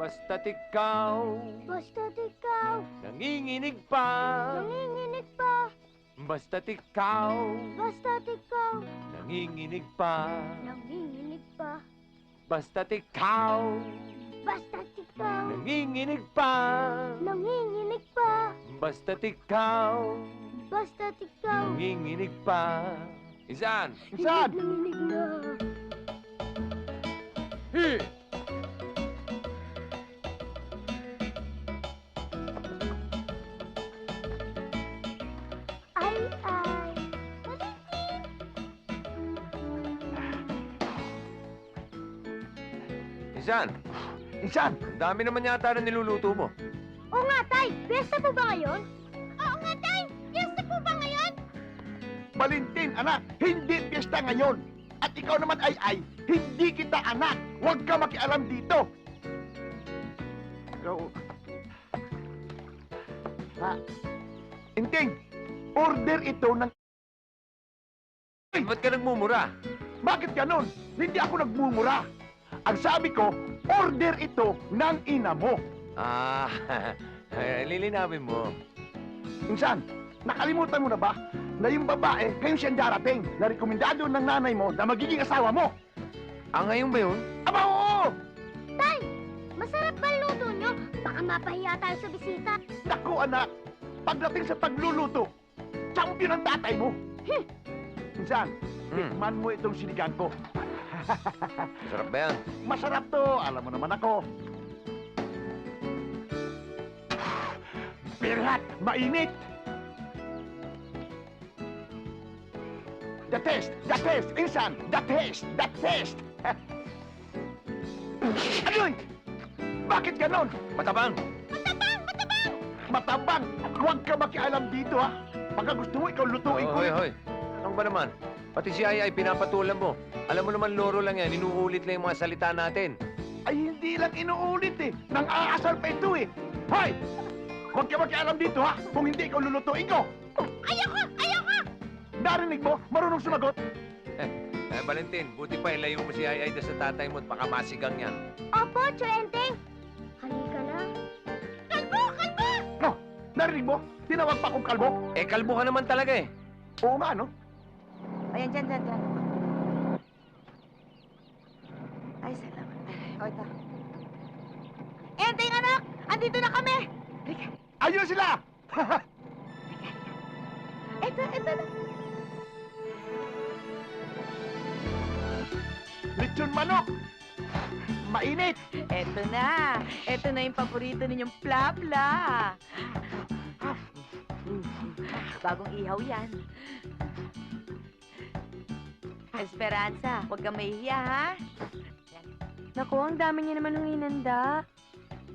Basta't ikaw Basta't ikaw nanginginig pa. nanginginig pa. Basta't ikaw Basta't ikaw nanginginig pa. nanginginig pa. Basta't ikaw Basta't ikaw nanginginig pa. nanginginig pa. Basta't ikaw Basta't ikaw nanginginig pa. Isan! Isan! Nanginginig na. Hi! Ay. Isan! Insan! Ang dami naman yata na niluluto mo. Oo nga, Tay. Piyesta po ba ngayon? Oo nga, Tay. Piyesta po ba ngayon? Valentin, anak, hindi piyesta ngayon. At ikaw naman ay, hindi kita anak. Huwag ka makialam dito. Ikaw... Ha? Inting, order ito ng... Ba't ka nagmumura? Bakit ganon? Hindi ako nagmumura. Ang sabi ko, order ito ng ina mo. Ah, lilinawin mo. Insan, nakalimutan mo na ba na yung babae, ngayon siyang darating, na rekomendado ng nanay mo na magiging asawa mo? Ah, ngayon ba yun? Aba, oo! Tay, masarap ba ang luto nyo? Baka mapahiya tayo sa bisita. Naku, anak, pagdating sa pagluluto, champion ang tatay mo. Insan, tikman mo itong sinigang ko. Masarap ba yan? Masarap to, alam mo naman ako. Pirat, mainit. The taste, Insan, the taste. Anoy! Bakit ganon? Matabang! Matabang! Huwag ka makialam dito, ha? Pagka gusto mo, ikaw lutuin ko. Hoy. Ano ba naman? Pati si Ay pinapatulan mo. Alam mo naman, loro lang yan. Inuulit lang yung mga salita natin. Ay, hindi lang inuulit eh. Nang aasar pa ito eh. Hoy! Huwag ka makialam dito, ha? Kung hindi, ikaw lulutuin ko. Ayoko! Narinig mo? Marunong sumagot? Valentin, buti pa ilayo mo si Ay sa tatay mo at baka masigang yan. Opo, Chuenteng. Halika na. Kalbo! No, narinig mo? Tinawag pa akong kalbo? Eh, kalbo ka naman talaga eh. Oo nga, no? Ayan, dyan. Ay, salamat. O, ito. Enteng, anak! Andito na kami! Halika, Ayun sila! ito na. Lechon manok! Mainit! Ito na. Ito na yung paborito ninyong plapla. Bagong ihaw yan. Esperanza, huwag kang mahihiya, ha? Naku, ang dami niya naman hinanda.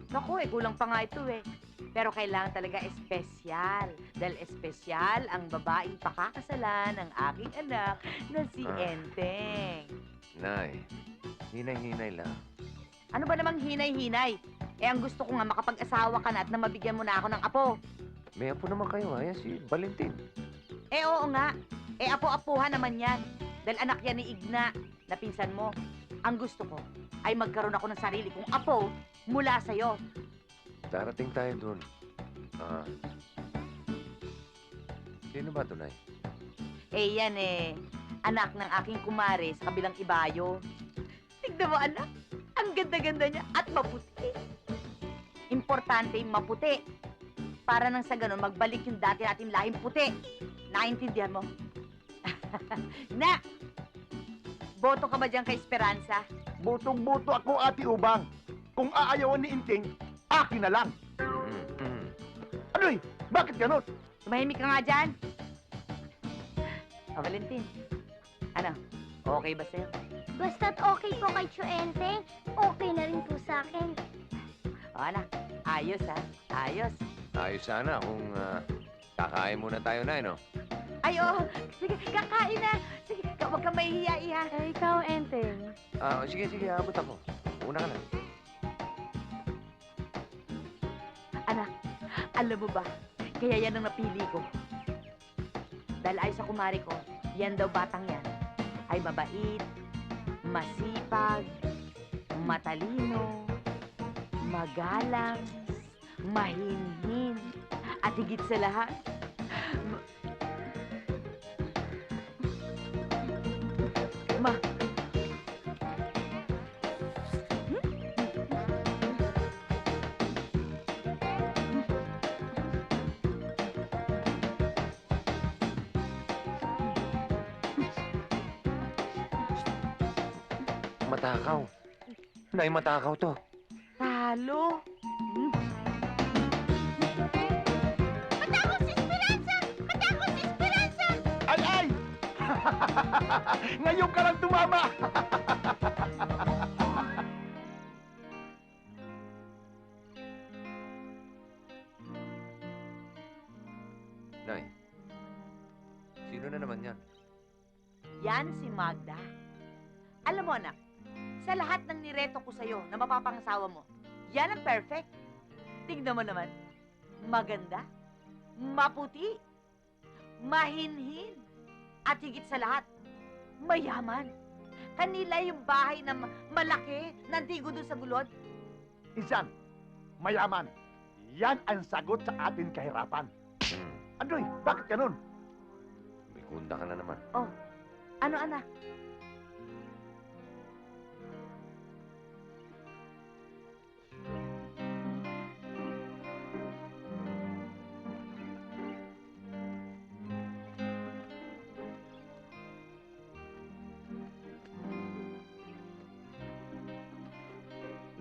Naku, kulang pa nga ito, eh. Pero kailangan talaga espesyal. Dahil espesyal ang babaeng pakakasalan ng aking anak na si Enteng. Nay, hinay-hinay lang. Ano ba namang hinay-hinay? Eh, ang gusto ko nga makapag-asawa ka na at na mabigyan mo na ako ng apo. May apo naman kayo, ayan si Valentin. Eh, oo nga. Eh, apo-apuhan naman yan. Dahil anak yan ni Igna, na pinsan mo. Ang gusto ko ay magkaroon ako ng sarili kong apo mula sa'yo. Darating tayo dun. Sino ba ito, Nay? Eh, yan anak ng aking kumare sa kabilang ibayo. Tignan mo, anak. Ang ganda-ganda niya at maputi. Importante yung maputi. Para nang sa ganun, magbalik yung dati natin lahing puti. Naintindihan mo? Na! Boto ka ba dyan kay Esperanza? Butong-buto ako, Ate Ubang. Kung aayawan ni Inting, akin na lang. Anoy, bakit ganon? Tumahimik ka nga dyan. Valentin. Ano? Okay ba sa'yo? Basta't okay po kay Chuenteng, okay na rin po sa akin. O, anak. Ayos, ha? Ayos. Ayos sana kung kakain muna tayo, Nay, no? Ay, oo. Sige, kakain na. Sige, huwag kang mahihiya, iha. Eh, ikaw, Enteng. Sige, abot ako. Una ka na. Anak, alam mo ba, kaya yan ang napili ko. Dahil ayon sa kumari ko, yan daw batang yan ay mabait, masipag, matalino, magalang, mahinhin, at higit sa lahat, ma... Matakaw. Nay, matakaw to. Talo. Matakot si Esperanza! Matakot si Esperanza! Ay, ay! Ngayon ka lang tumama! Nay, sino na naman yan? Yan si Magda. Alam mo, anak, sa lahat ng nireto ko sa'yo na mapapangasawa mo, yan ang perfect. Tignan mo naman, maganda, maputi, mahinhin, at higit sa lahat, mayaman. Kanila yung bahay na malaki, nandigo doon sa gulod. Insan, mayaman. Yan ang sagot sa ating kahirapan. Hmm, Andoy, bakit ganun? may kunda ka na naman. Oh, ano anak?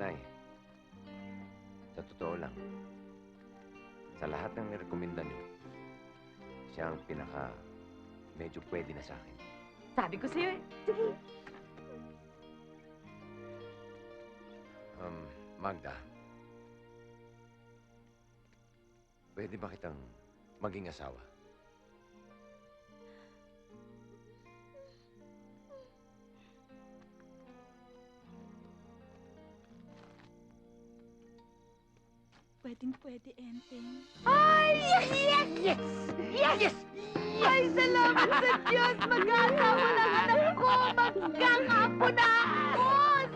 Nay, sa totoo lang, sa lahat ng nirekomenda niyo, siya ang medyo pwede na sa akin. Sabi ko sa'yo eh. Sige. Magda, pwede ba kitang maging asawa? Pwedeng-pwede, Enteng. Ay! Yes! Yes! Yes! Yes! Ay, salamat sa Diyos! Mag-aasawa ng anak ko! Magkakapo na ako!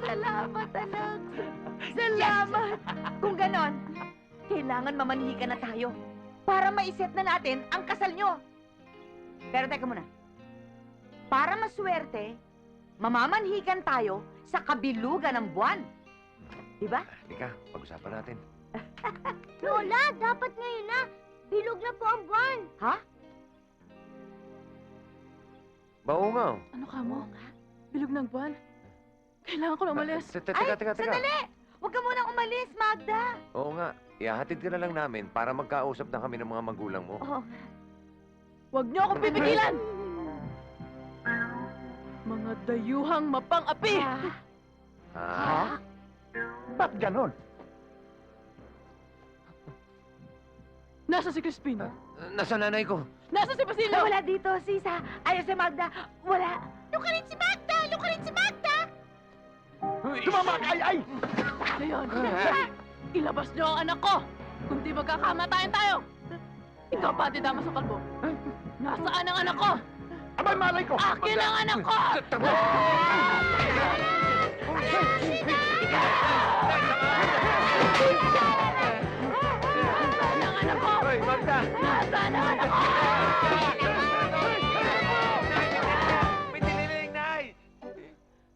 Salamat, anak! Salamat! Kung ganon, kailangan mamanhikan na tayo para maiset na natin ang kasal nyo. Pero teka muna. Para maswerte, mamamanhikan tayo sa kabilugan ng buwan. Diba? Halika, pag-usapan natin. Lola, dapat ngayon na. Bilog na po ang buwan. Ha? Oo nga. Ano ka mo? Bilog ng buwan. Kailangan ko na umalis. Teka. Sandali! Huwag ka munang umalis, Magda! Oo nga, ihahatid ka na lang namin para magkausap na kami ng mga magulang mo. Oo. Huwag niyo akong pipigilan! Mga dayuhang mapang-api! Ha? Ba't ganun? Nasa si Crispino? Nasa nanay ko. Nasa si Basilio? Wala dito, Sisa. Ayaw si Magda. Wala. Luka rin si Magda! Luka rin si Magda! Tumama ka, ay, ay! Ngayon, ilabas niyo ang anak ko! Kung di magkakamatayan tayo! Ikaw pati dama sa kalbo. Nasaan ang anak ko? Abay, malay ko! Akin ang anak ko! Nasaan ang anak ko? Hoy, Magda! Nasaan ang anak ko? May tiniling, Nay!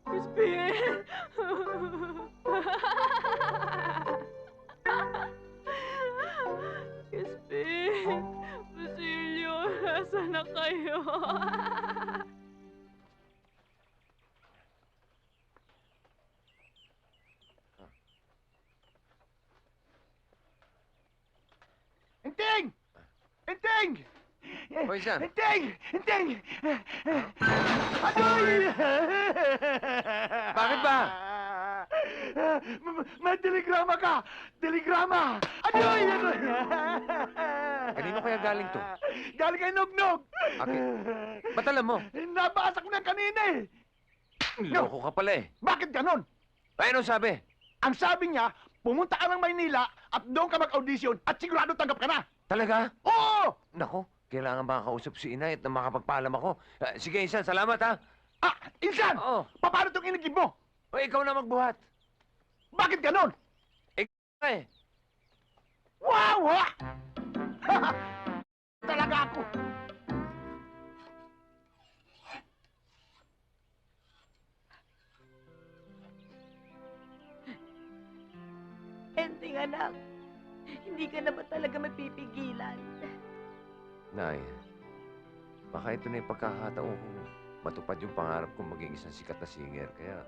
Crispin! Crispin! Basilio, nasaan na kayo? Enteng! Enteng! Hoy, Sam. Enteng! Enteng! Adoy! Bakit ba? May telegrama ka! Telegrama! Adoy! Adoy! Kanino kaya galing to? Galing kay Nognog! Akin? Ba't alam mo? Nabasa ko na kanina eh! Loko ka pala eh. Bakit ganon? Ay, anong sabi? Ang sabi niya, pumunta ka ng Maynila at doon ka mag-audition at sigurado tanggap ka na! Talaga? Oo! Nako, kailangan makakausap si inay at na makapagpaalam ako. Sige, Insan, salamat ha. Ah! Insan! Oo. Paano itong inigib mo? O, ikaw na magbuhat. Bakit ganon? Ay, Wow! Ha? Talaga ako. Ending, anak. Hindi ka na ba talaga mapipigilan? Nay, baka ito na yung pagkakataon kong matupad yung pangarap kong maging isang sikat na singer. Kaya,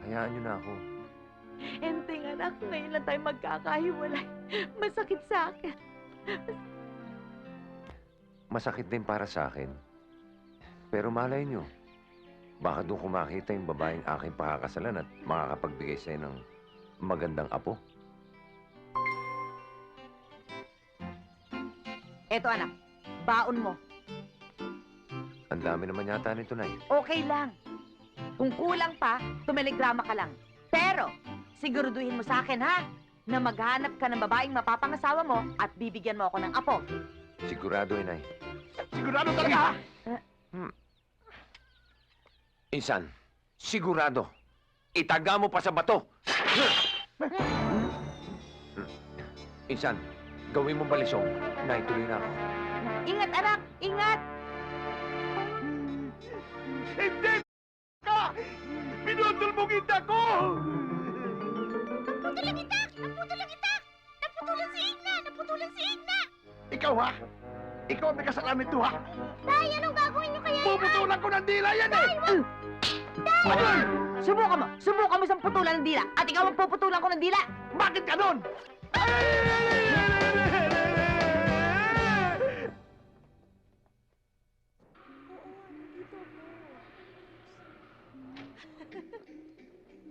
hayaan niyo na ako. Ending, anak. Ngayon lang tayo magkakahiwalay. Masakit sa akin. Masakit din para sa akin. Pero malay niyo, baka doon ko makita yung babaeng aking pakakasalan at makakapagbigay sa'yo ng magandang apo. Eto, anak. Baon mo. Ang dami naman yata nito, Nay. Okay lang. Kung kulang pa, tumeligrama ka lang. Pero, siguraduhin mo sa akin, ha? Na maghanap ka ng babaeng mapapangasawa mo at bibigyan mo ako ng apo. Sigurado, Nay. Sigurado talaga, ha? Insan, sigurado. Itaga mo pa sa bato. Insan, gawin mo balisong. Nay, tuloy na ako. Ingat, anak! Ingat! Hindi ka! Pinutol mo kita ko! Naputulan itak! Naputulan itak! Naputulan si Igna! Naputulan si Igna! Ikaw, ha? Ikaw ang may kasalanan nito, ha? Tay, anong gagawin niyo kaya? Puputulan ko ng dila yan, eh! Subukan mo! Subukan mo sa putulan ng dila! At ikaw ang puputulan ko ng dila! Bakit ganon?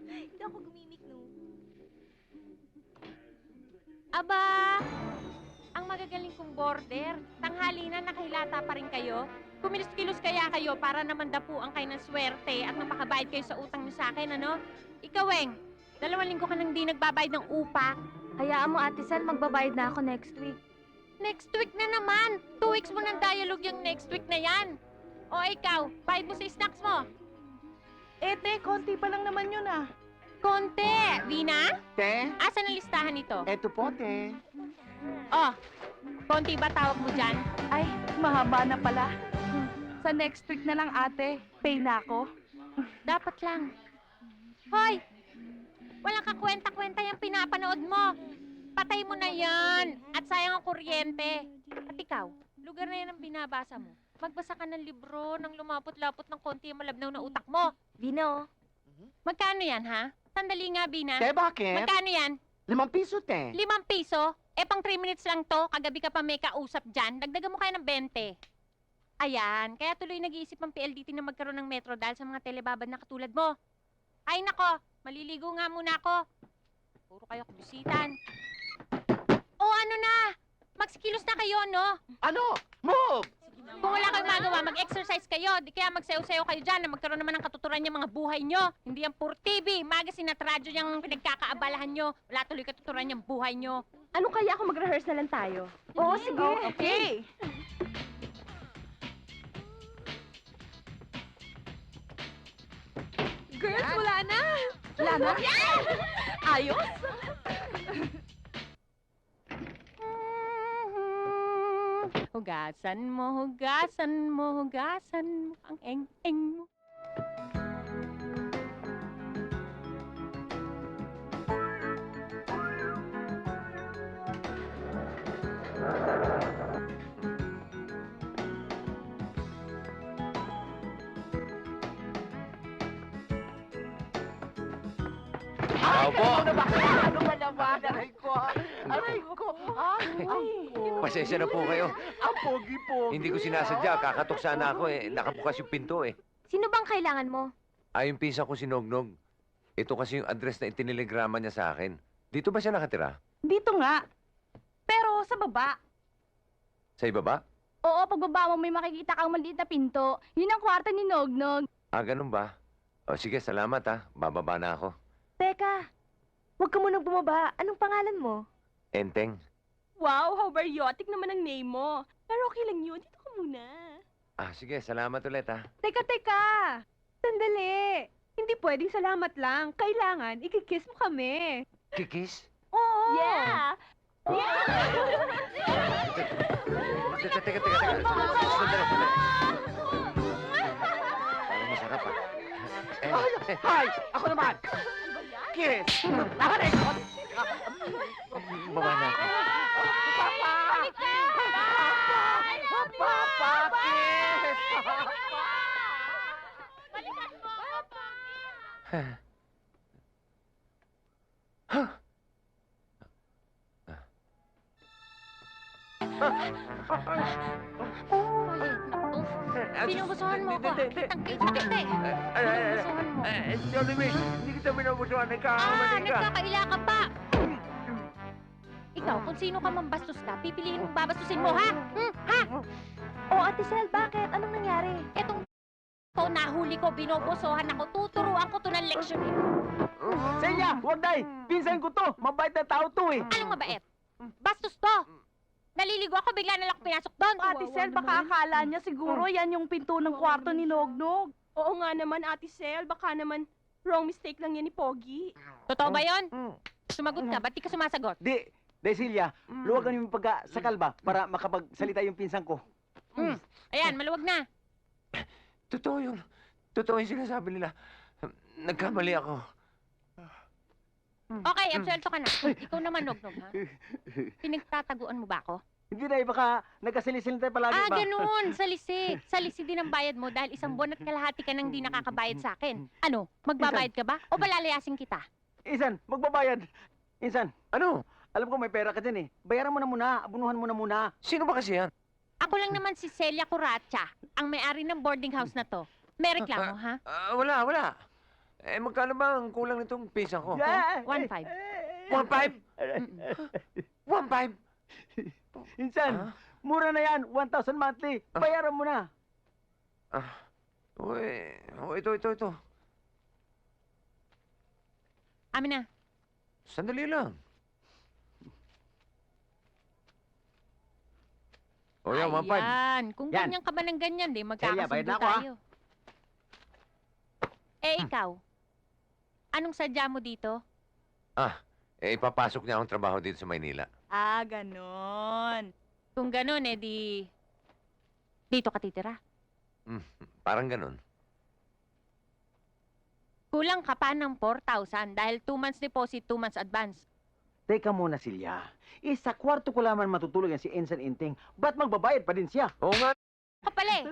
Hindi ako gumimik, no? Aba! Ang magagaling kong border. Tanghali na nakahilata pa rin kayo. Kumilos-kilos kaya kayo para naman dapuan kayo ng swerte at mapakabayad kayo sa utang niyo sa akin, ano? Ikaw, Weng, 2 linggo ka nang di nagbabayad ng upa. Hayaan mo, Ate Sal, magbabayad na ako next week. Next week na naman! 2 weeks mo ng dialogue yung next week na yan. O ikaw, bayad mo sa snacks mo. Ete, konti pa lang naman yun, ah. Konti! Vina, Te, asan ang listahan nito? eto po, te. Oh, konti ba tawag mo dyan? Ay, mahaba na pala. Sa next week na lang, ate. Pay na ako. Dapat lang. Hoy! Walang kakwenta-kwenta yung pinapanood mo. Patay mo na yan. At sayang ang kuryente. At ikaw, lugar na yan ang binabasa mo. Magbasa ka ng libro nang lumapot-lapot ng konti yung malabnaw na utak mo. Vino. Magkano yan, ha? Sandali nga, Bina. Te, bakit? Magkano yan? 5 piso, te. 5 piso? Eh, pang 3 minutes lang to. Kagabi ka pa may kausap dyan. Dagdagan mo kaya ng 20. Ayan. Kaya tuloy nag-iisip ang PLDT na magkaroon ng metro dahil sa mga telebabad na katulad mo. Ay, nako. Maliligo nga muna ako. Puro kayo kubisitan. O, ano na? Magsikilos na kayo, no? Ano? Move! Kung wala kayong magawa, mag-exercise kayo. Di kaya magsayo-sayo kayo dyan na magkaroon naman ng katuturan yung mga buhay nyo. Hindi yung puro TV, magazine at radyo yung pinagkakaabalahan nyo. Wala tuloy katuturan yung buhay nyo. Ano kaya kung mag-rehearse na lang tayo? Oo, sige. Okay. Girls, wala na. Wala na? Ayos. Hugasan mo, hugasan mo, hugasan mo ang eng-eng mo. Tao po! Ano ba naman? Aray ko, ha? Aray ko. Pasensya na po kayo. Ang pogi-pogi. Hindi ko sinasadya. Kakatok sana ako eh. Nakabukas yung pinto eh. Sino bang kailangan mo? Ay, yung pinsan ko si Nognog. Ito kasi yung address na itinelegrama niya sa akin. Dito ba siya nakatira? Dito nga. Pero sa baba. Sa ibaba? Oo, pagbaba mo may makikita kang maliit na pinto. Yun ang kwarto ni Nognog. Ah, ganun ba? O sige, salamat ha. Bababa na ako. Teka, huwag ka munang bumaba. Anong pangalan mo? Enteng. Wow, how baryotic naman ang name mo. Pero okay lang yun. Dito ka muna. Ah, sige, salamat ulit ha. Teka. Sandali. Hindi pwedeng salamat lang. Kailangan, ikikiss mo kami. Kikis? Oo. Yeah! Teka. Sandali. Parang masarap ah. Hi! Ako naman! Kiss! Nakarekot! Baba na ako. Papa! Papa! Kiss! Balikan mo ako, Pogi. Ay, naku. Binubusuhan mo ko. Kitang-kita kita eh. Binubusuhan mo. Sorry, miss. Hindi kita binubusuhan. Nagkakamali ka. Nagkakaila ka pa. Ikaw, kung sino ka mambastos ka, pipiliin mong babastusin mo, ha? Ha? Oh, Ate Sel, bakit? Anong nangyari? Etong to, nahuli ko, binobosohan ako, tuturuan ko to ng leksyon eh. Senya, huwag day. Pinsan ko to. Mabait na tao to eh. Anong mabait? Bastos to! Naliligo ako, bigla na lang ako pinasok doon. Ate Sel, baka akala niya siguro yan yung pinto ng kwarto ni Nognog. Oo nga naman, Ate Sel. Baka naman wrong mistake lang yan ni Pogi. Totoo ba yun? Sumagot ka, ba't di ka sumasagot? Di, Silya, luwagan yung pagkasakal ba para makapagsalita yung pinsan ko. Ayan, maluwag na. Totoo yun. Totoo yung sinasabi nila. Nagkamali ako. Okay, absuelto ka na. Ikaw naman, Nognog, ha? Pinagtataguan mo ba ako? Hindi na, baka nagkasilisil tayo palagi ba? Ganun, salisi. Salisi din ang bayad mo dahil isang buwan at kalahati ka nang di nakakabayad sa akin. Ano, magbabayad ka ba? O balalayasin kita? Insan, magbabayad. Insan, Ano? alam ko may pera ka dyan eh. Bayaran mo na muna, abunuhan mo na muna. Sino ba kasi yan? Ako lang naman si Celia Curacha, ang may-ari ng boarding house na to. May reklamo, ha? Wala. Eh, magkano ba ang kulang nitong pisa ko? Yeah. 1.5. 1.5? 1.5? Insan, Ah? mura na yan. 1,000 monthly. Bayaran mo na. Ito. Amin na. Sandali lang. O yan, 1.5. Ayan. Kung Yan. ganyan ka ba ng ganyan, di Celia, bayad magkakasundo na ako, ha? tayo. Ikaw, anong sadya mo dito? Ipapasok niya akong trabaho dito sa Maynila. Ah, ganon. Kung ganun, di... Dito ka titira. Parang ganun. Kulang ka pa ng 4,000 dahil 2 months deposit, 2 months advance. Teka muna, Silya. Sa kwarto ko lamang matutulog yan si Ensan Inting. Ba't magbabayad pa din siya? Oo nga. Ako pala eh.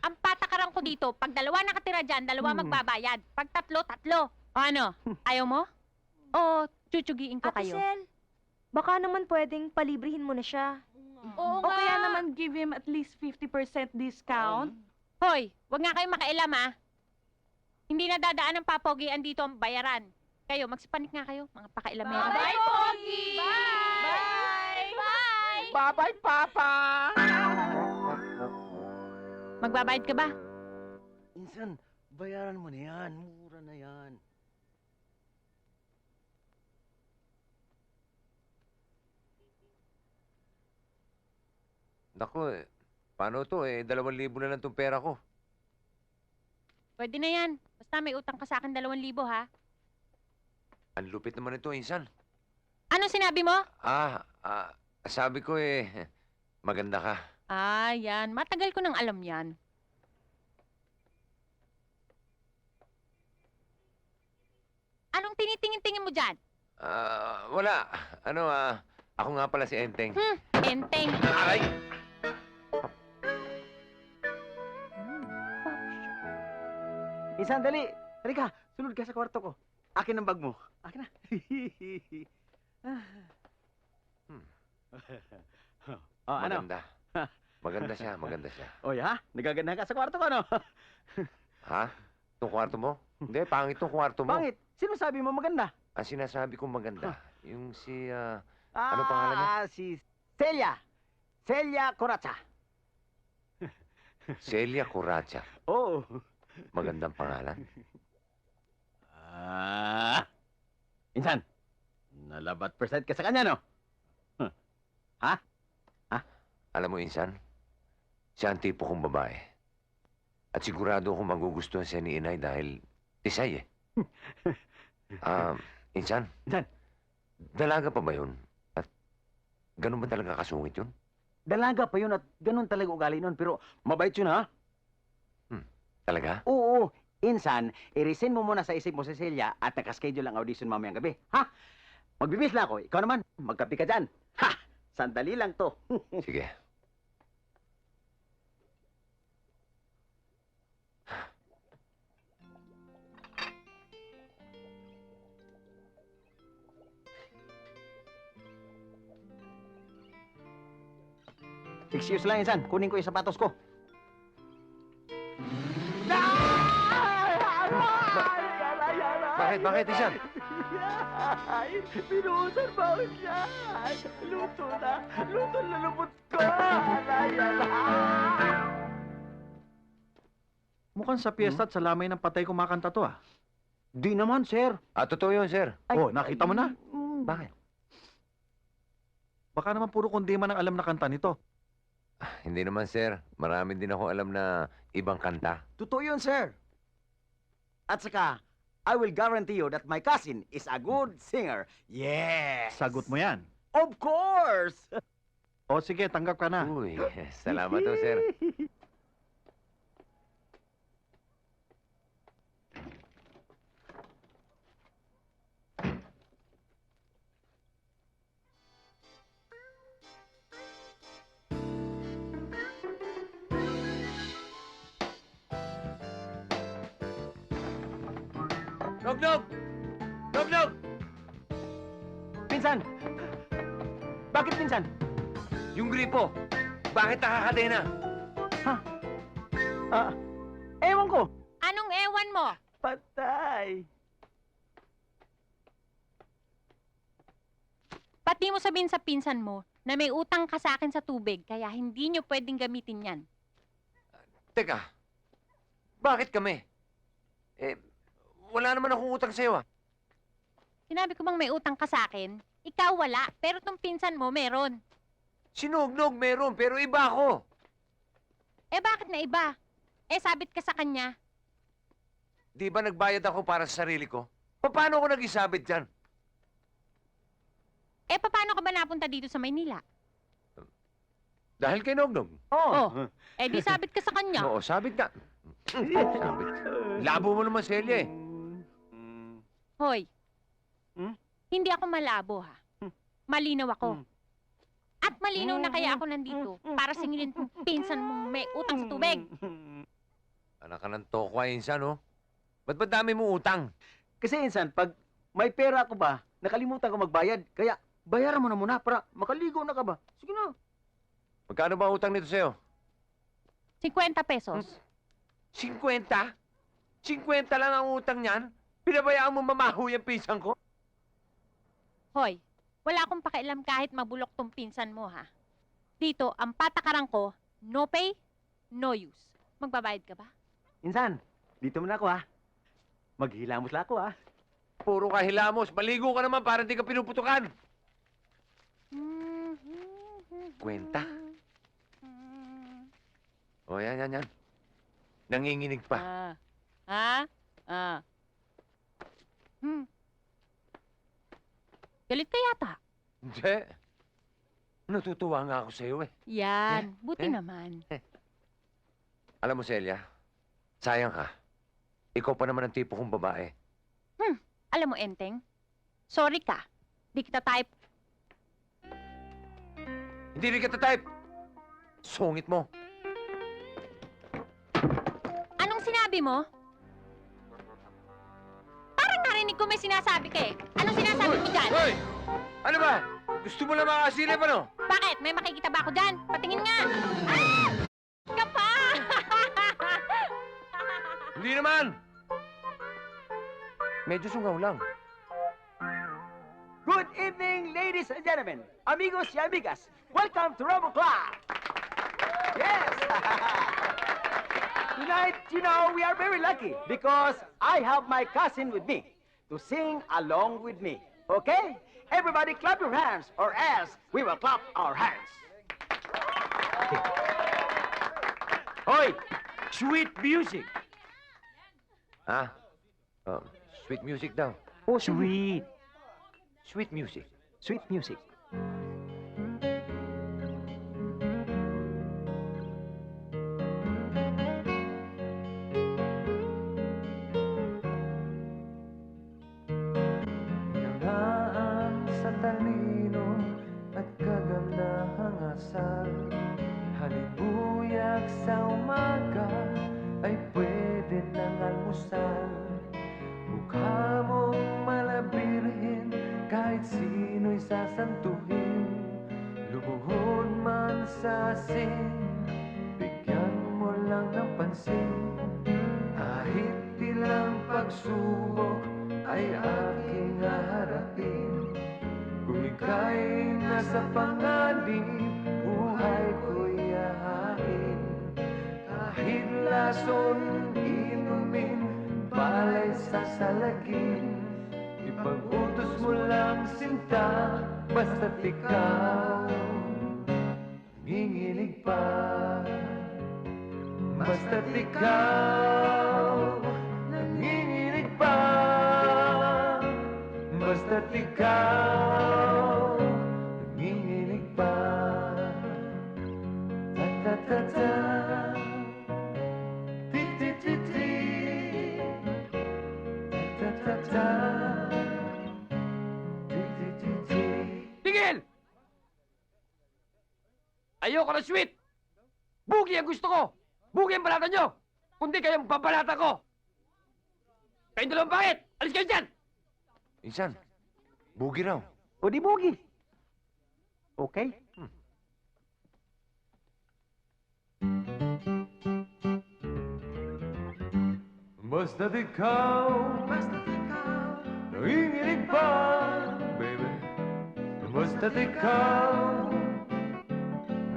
Ang patakaran ko dito, pag 2 nakatira dyan, 2 magbabayad. Pag 3, 3. O ano? Ayaw mo? O tsutsugiin ko Ate kayo? Sel, baka naman pwedeng palibrihin mo na siya. Oo O kaya naman give him at least 50% discount. Hoy, wag nga kayo makailam ah. Hindi na dadaan ng papogian dito ang bayaran. Kayo, magsipanik nga kayo, mga pakailamero. Bye, Pogi! Bye! Bye! Bye-bye, Papa! Magbabayad ka ba? Insan, bayaran mo na yan. Mura na yan. Naku, paano to? 2,000 na lang tong pera ko. Pwede na yan. Basta may utang ka sa akin 2,000 ha. Ang lupit naman ito, Insan. Anong sinabi mo? Sabi ko maganda ka. Yan. Matagal ko nang alam yan. Anong tinitingin-tingin mo dyan? Wala. Ako nga pala si Enteng. Enteng. Ay! Insan, dali. Halika, sunod ka sa kwarto ko. Akin ang bag mo. Akin na. Ano? Maganda. Maganda siya. Oy, ha? Nagaganda ka sa kwarto ko, no? Ha? Itong kwarto mo? Hindi, pangit itong kwarto mo. Pangit. Sino sabi mo maganda? Ang sinasabi kong maganda, yung si, Ano pangalan niya? Si Celia. Celia Coracha. Celia Curacha. Oo. Magandang pangalan. Insan, nalabat percent ka sa kanya, no? Alam mo, Insan, siya ang tipo kong babae. At sigurado akong magugustuhan siya ni Inay dahil tisay eh. Insan, Insan. Dalaga pa ba yun? At ganun ba talaga kasungit yun? Dalaga pa yun at ganun talaga ugali nun. Pero mabait yun, ha? Talaga? Oo. Insan, i-resign mo muna sa isip mo, Cecilia, at nakaschedule ang audition mamayang gabi. Ha? Magbibis lang ako. Ikaw naman, magkapi ka dyan. Ha! Sandali lang to. Sige. Excuse lang, Insan. Kunin ko yung sapatos ko. Bakit? Bakit, Insan? Ay, pinuusan ba ako siya? Luto na. Luto na lubot ko. Alay, alay. Mukhang sa piyesta at sa lamay ng patay kumakanta to ah. Di naman, sir. Totoo yun, sir. Oh, nakita mo na? Bakit? Baka naman puro kundi man ang alam na kanta nito. Hindi naman, sir. Marami din ako alam na ibang kanta. Totoo yun, sir. At saka, I will guarantee you that my cousin is a good singer. Yes! Sagot mo yan. Of course! O sige, tanggap ka na. Uy, salamat to, sir. Nog-nog! Nog-nog! Pinsan! Bakit pinsan? Yung gripo! Bakit nakakadena? Ewan ko. Anong ewan mo? Patay. Pati mo sabihin sa pinsan mo na may utang ka sa akin sa tubig, kaya hindi nyo pwedeng gamitin yan. Teka, bakit kami? Wala naman akong utang sa'yo, ah. Sinabi ko bang may utang ka sa akin? Ikaw wala, pero tong pinsan mo meron. Sinugnog meron, pero iba ako. Eh bakit na iba? Eh sabit ka sa kanya. Di ba nagbayad ako para sa sarili ko? Paano ako nag-isabit dyan? Eh paano ka ba napunta dito sa Maynila? Dahil kay Nognog. Oh. Eh di sabit ka sa kanya. Oo, sabit ka. Sabit. Labo mo naman, Celia, eh. Hoy. Hmm? Hindi ako malabo ha. Malinaw ako. Hmm. At malinaw na kaya ako nandito para singilin kong pinsan mong may utang sa tubig. Anak ka ng tokwa, Insan, oh. Ba't ba dami mo utang? Kasi Insan, pag may pera ako ba, nakalimutan ko magbayad. Kaya bayaran mo na muna para makaligo na ka ba? Sige na. Magkano ba utang nito sa'yo? 50 pesos. 50? 50 lang ang utang niyan? Pinabayaan mo mamaho yung pinsan ko? Hoy, wala akong pakialam kahit mabulok tong pinsan mo ha. Dito, ang patakaran ko, no pay, no use. Magbabayad ka ba? Insan, dito muna ako ha. Maghilamos lang ako ha. Puro ka hilamos. Maligo ka naman para hindi ka pinuputukan. Kwenta? O, yan. Nanginginig pa. Galit ka yata. Hindi. Natutuwa nga ako sa'yo, eh. Yan, buti naman. Alam mo, Celia, sayang ka. Ikaw pa naman ang tipo kong babae. Alam mo, Enteng, sorry ka. Di kita type. Hindi rin kita type. Sungit mo. Anong sinabi mo? Parang narinig ko may sinasabi ka eh. Anong sinasabi mo dyan? Hoy! Ano ba? Gusto mo lang makasilip, ano? Bakit? May makikita ba ako dyan? Patingin nga! Ah! Ka pa! Hindi naman! Medyo sungaw lang. Good evening, ladies and gentlemen, amigos y amigas. Welcome to Robo Club. Yes. Tonight, you know, we are very lucky because I have my cousin with me to sing along with me. Okay? Everybody clap your hands or else we will clap our hands. Hoy, sweet music. Ha? Sweet music daw. Oh, sweet. Sweet music. sweet music. Hinangaan sa talino at kagandahang asal. Halibuyag sa umaga ay pwede ng almusal. Mukha mong malabirhin kahit sino'y sasantuhin. Lumuhod man sa asin, bigyan mo lang ng pansin. Kahit ilang pagsubok ay aking haharapin. Kung ika'y nasa panganib, buhay ko'y ahain. Kahit lason inumin, pala'y sasalagin. Ipag-utos mo lang sinta, basta't ikaw nginginig pa. Basta't ikaw nanginginig pa. Basta't ikaw nanginginig pa. Ta-ta-ta-ta, ti-ti-ti-ti, ta-ta-ta-ta, ti-ti-ti-ti. Tigil! Ayoko na sweet! Bugi ang gusto ko! Bugi ang balata nyo! Kundi kayong babalata ko! Kayong dalawang bakit? Alis kayo dyan! Insan, bugi raw. O di bugi. Okay? Basta't ikaw nanginginig pa, baby. Basta't ikaw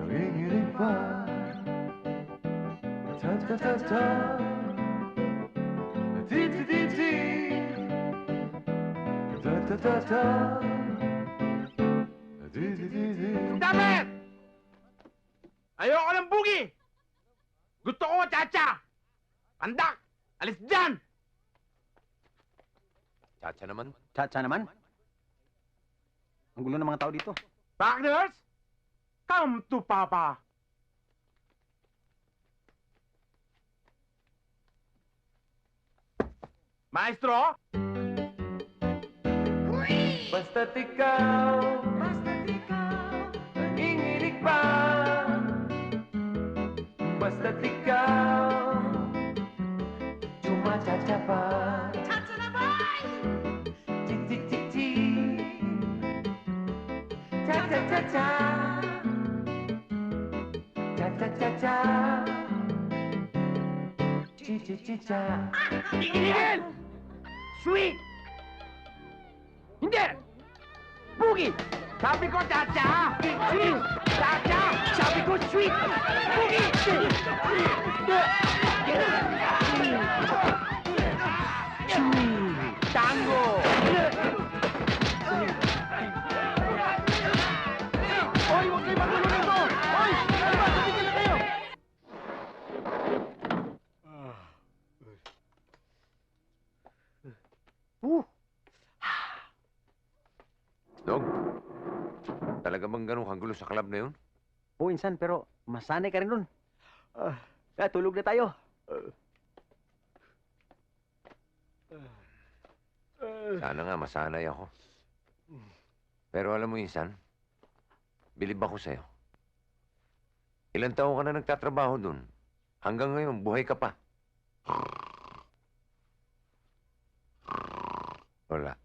nanginginig pa. Ta-ta-ta-ta, ti-ti-ti-ti, ta-ta-ta-ta, ti-ti-ti-ti. Dapat! Ayoko ng bugi! Gusto ko chacha! Pandak! Alis dyan! Chacha naman. Chacha naman. Ang gulo ng mga tao dito. Partners! Come to Papa! Maestro! Basta't ikaw nanginginig pa. Basta't ikaw chumachacha pa. Chacha na boy! Ti-ti-ti-ti, cha-cha-cha-cha, cha-cha-cha-cha, chi-chi-chi-cha. Tigil! Sweet! Hindi! Bugi! Sabi ko chacha! Sweet! Chacha! Sabi ko sweet! Bugi! Tango! Hoy! Huwag kayo magulo nito! Hoy! Ano ba? Tumigil na kayo! Dog, talaga bang ganun kagulo sa club na yun? Oo, insan, pero masanay ka rin nun. Tulog na tayo. Sana nga masanay ako. Pero alam mo, Insan, bilib ako sa'yo. Ilang taon ka na nagtatrabaho dun. Hanggang ngayon, buhay ka pa. Wala.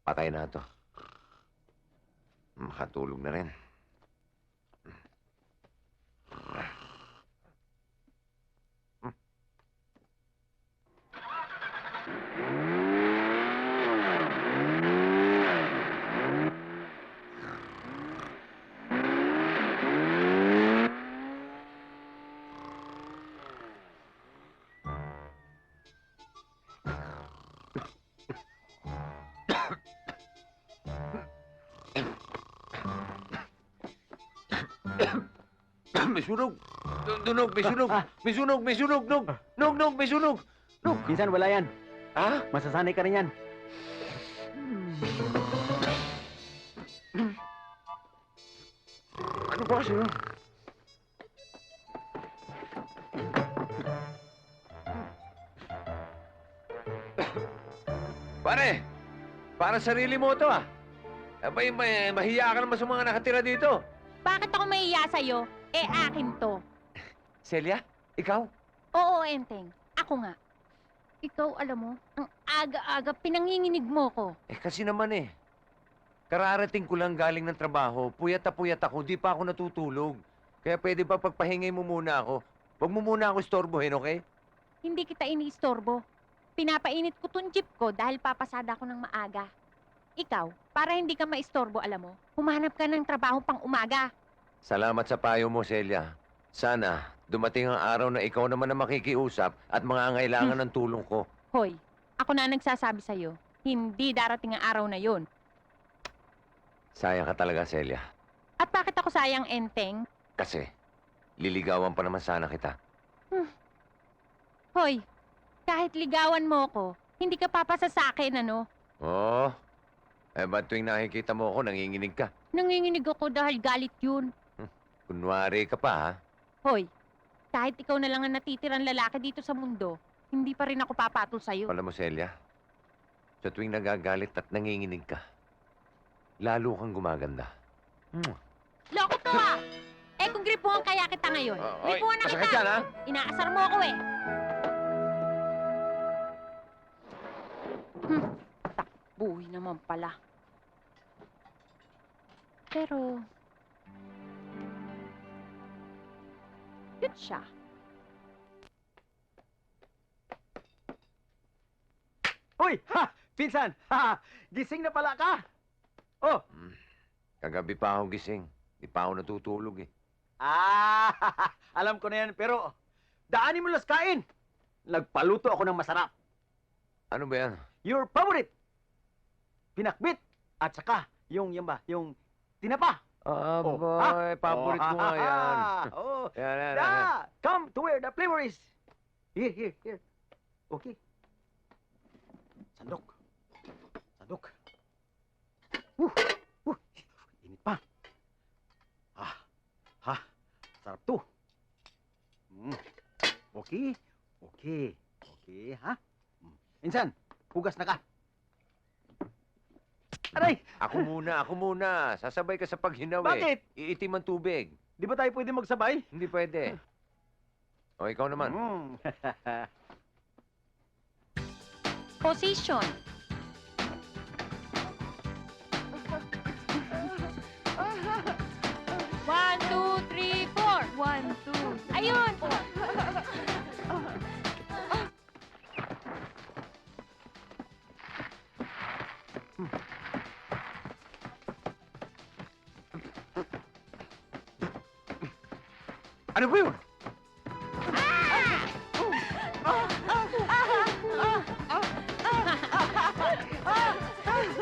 Patay na to. Makatulog na rin. May sunog! Dunog! May sunog! May sunog! May sunog! Nog! May sunog! Insan, wala yan. Ha? Masasanay ka rin yan. Ano ba kasi yun? Pare! Para sarili mo to ah. Abay, mahiya ka naman sa mga nakatira dito. Bakit ako mahiya sa'yo? Eh, akin to. Celia, ikaw? Oo, Enteng. Ako nga. Ikaw, alam mo, ang aga-aga pinanginginig mo ko. Eh kasi naman eh. Kararating ko lang galing ng trabaho. Puyat na puyat ako, di pa ako natutulog. Kaya pwede ba pagpahingay mo muna ako? Huwag mo muna ako istorbohin, okay? Hindi kita iniistorbo. Pinapainit ko tong jeep ko dahil papasada ko ng maaga. Ikaw, para hindi ka maistorbo, alam mo, humanap ka ng trabaho pang umaga. Salamat sa payo mo, Celia. Sana, dumating ang araw na ikaw naman na makikiusap at mangangailangan ng tulong ko. Hoy, ako na nagsasabi sa'yo, hindi darating ang araw na yon. Sayang ka talaga, Celia. At bakit ako sayang, Enteng? Kasi, liligawan pa naman sana kita. Hoy, kahit ligawan mo ko, hindi ka papasa sa akin, ano? Oh, eh ba't tuwing nakikita mo ako, nanginginig ka? Nanginginig ako dahil galit yun. Kunwari ka pa, ha? Hoy, kahit ikaw na lang ang natitirang lalaki dito sa mundo, hindi pa rin ako papatol sa'yo. Alam mo, Celia, sa tuwing nagagalit at nanginginig ka, lalo kang gumaganda. Loko to ha! Eh kung gripuhan kaya kita ngayon, gripuhan na masakit kita! yan, ha? Inaasar mo ako eh! Takbuhi naman pala. Pero... cute siya. Uy! Ha! Pinsan! Ha! Gising na pala ka! Oh! Kagabi pa ako gising. Di pa ako natutulog eh. Ah! Alam ko na yan, pero daanin mo las kain! Nagpaluto ako ng masarap. Ano ba yan? Your favorite! Pinakbit! At saka, yung tinapa. Ah, Oh, boy, paborito ko nga yan. Oh, Yan. yeah! Come to where the flavor is. Here. Okay. Sandok. Init pa. Sarap to. Okay, ha? Insan, hugas na ka. Aray! Ako muna. Sasabay ka sa paghinaw eh. Bakit? Iitim ang tubig. Di ba tayo pwede magsabay? Hindi pwede. O, ikaw naman. Position. One, two, three, four. 1, 2. Ayun! Ano ba yun?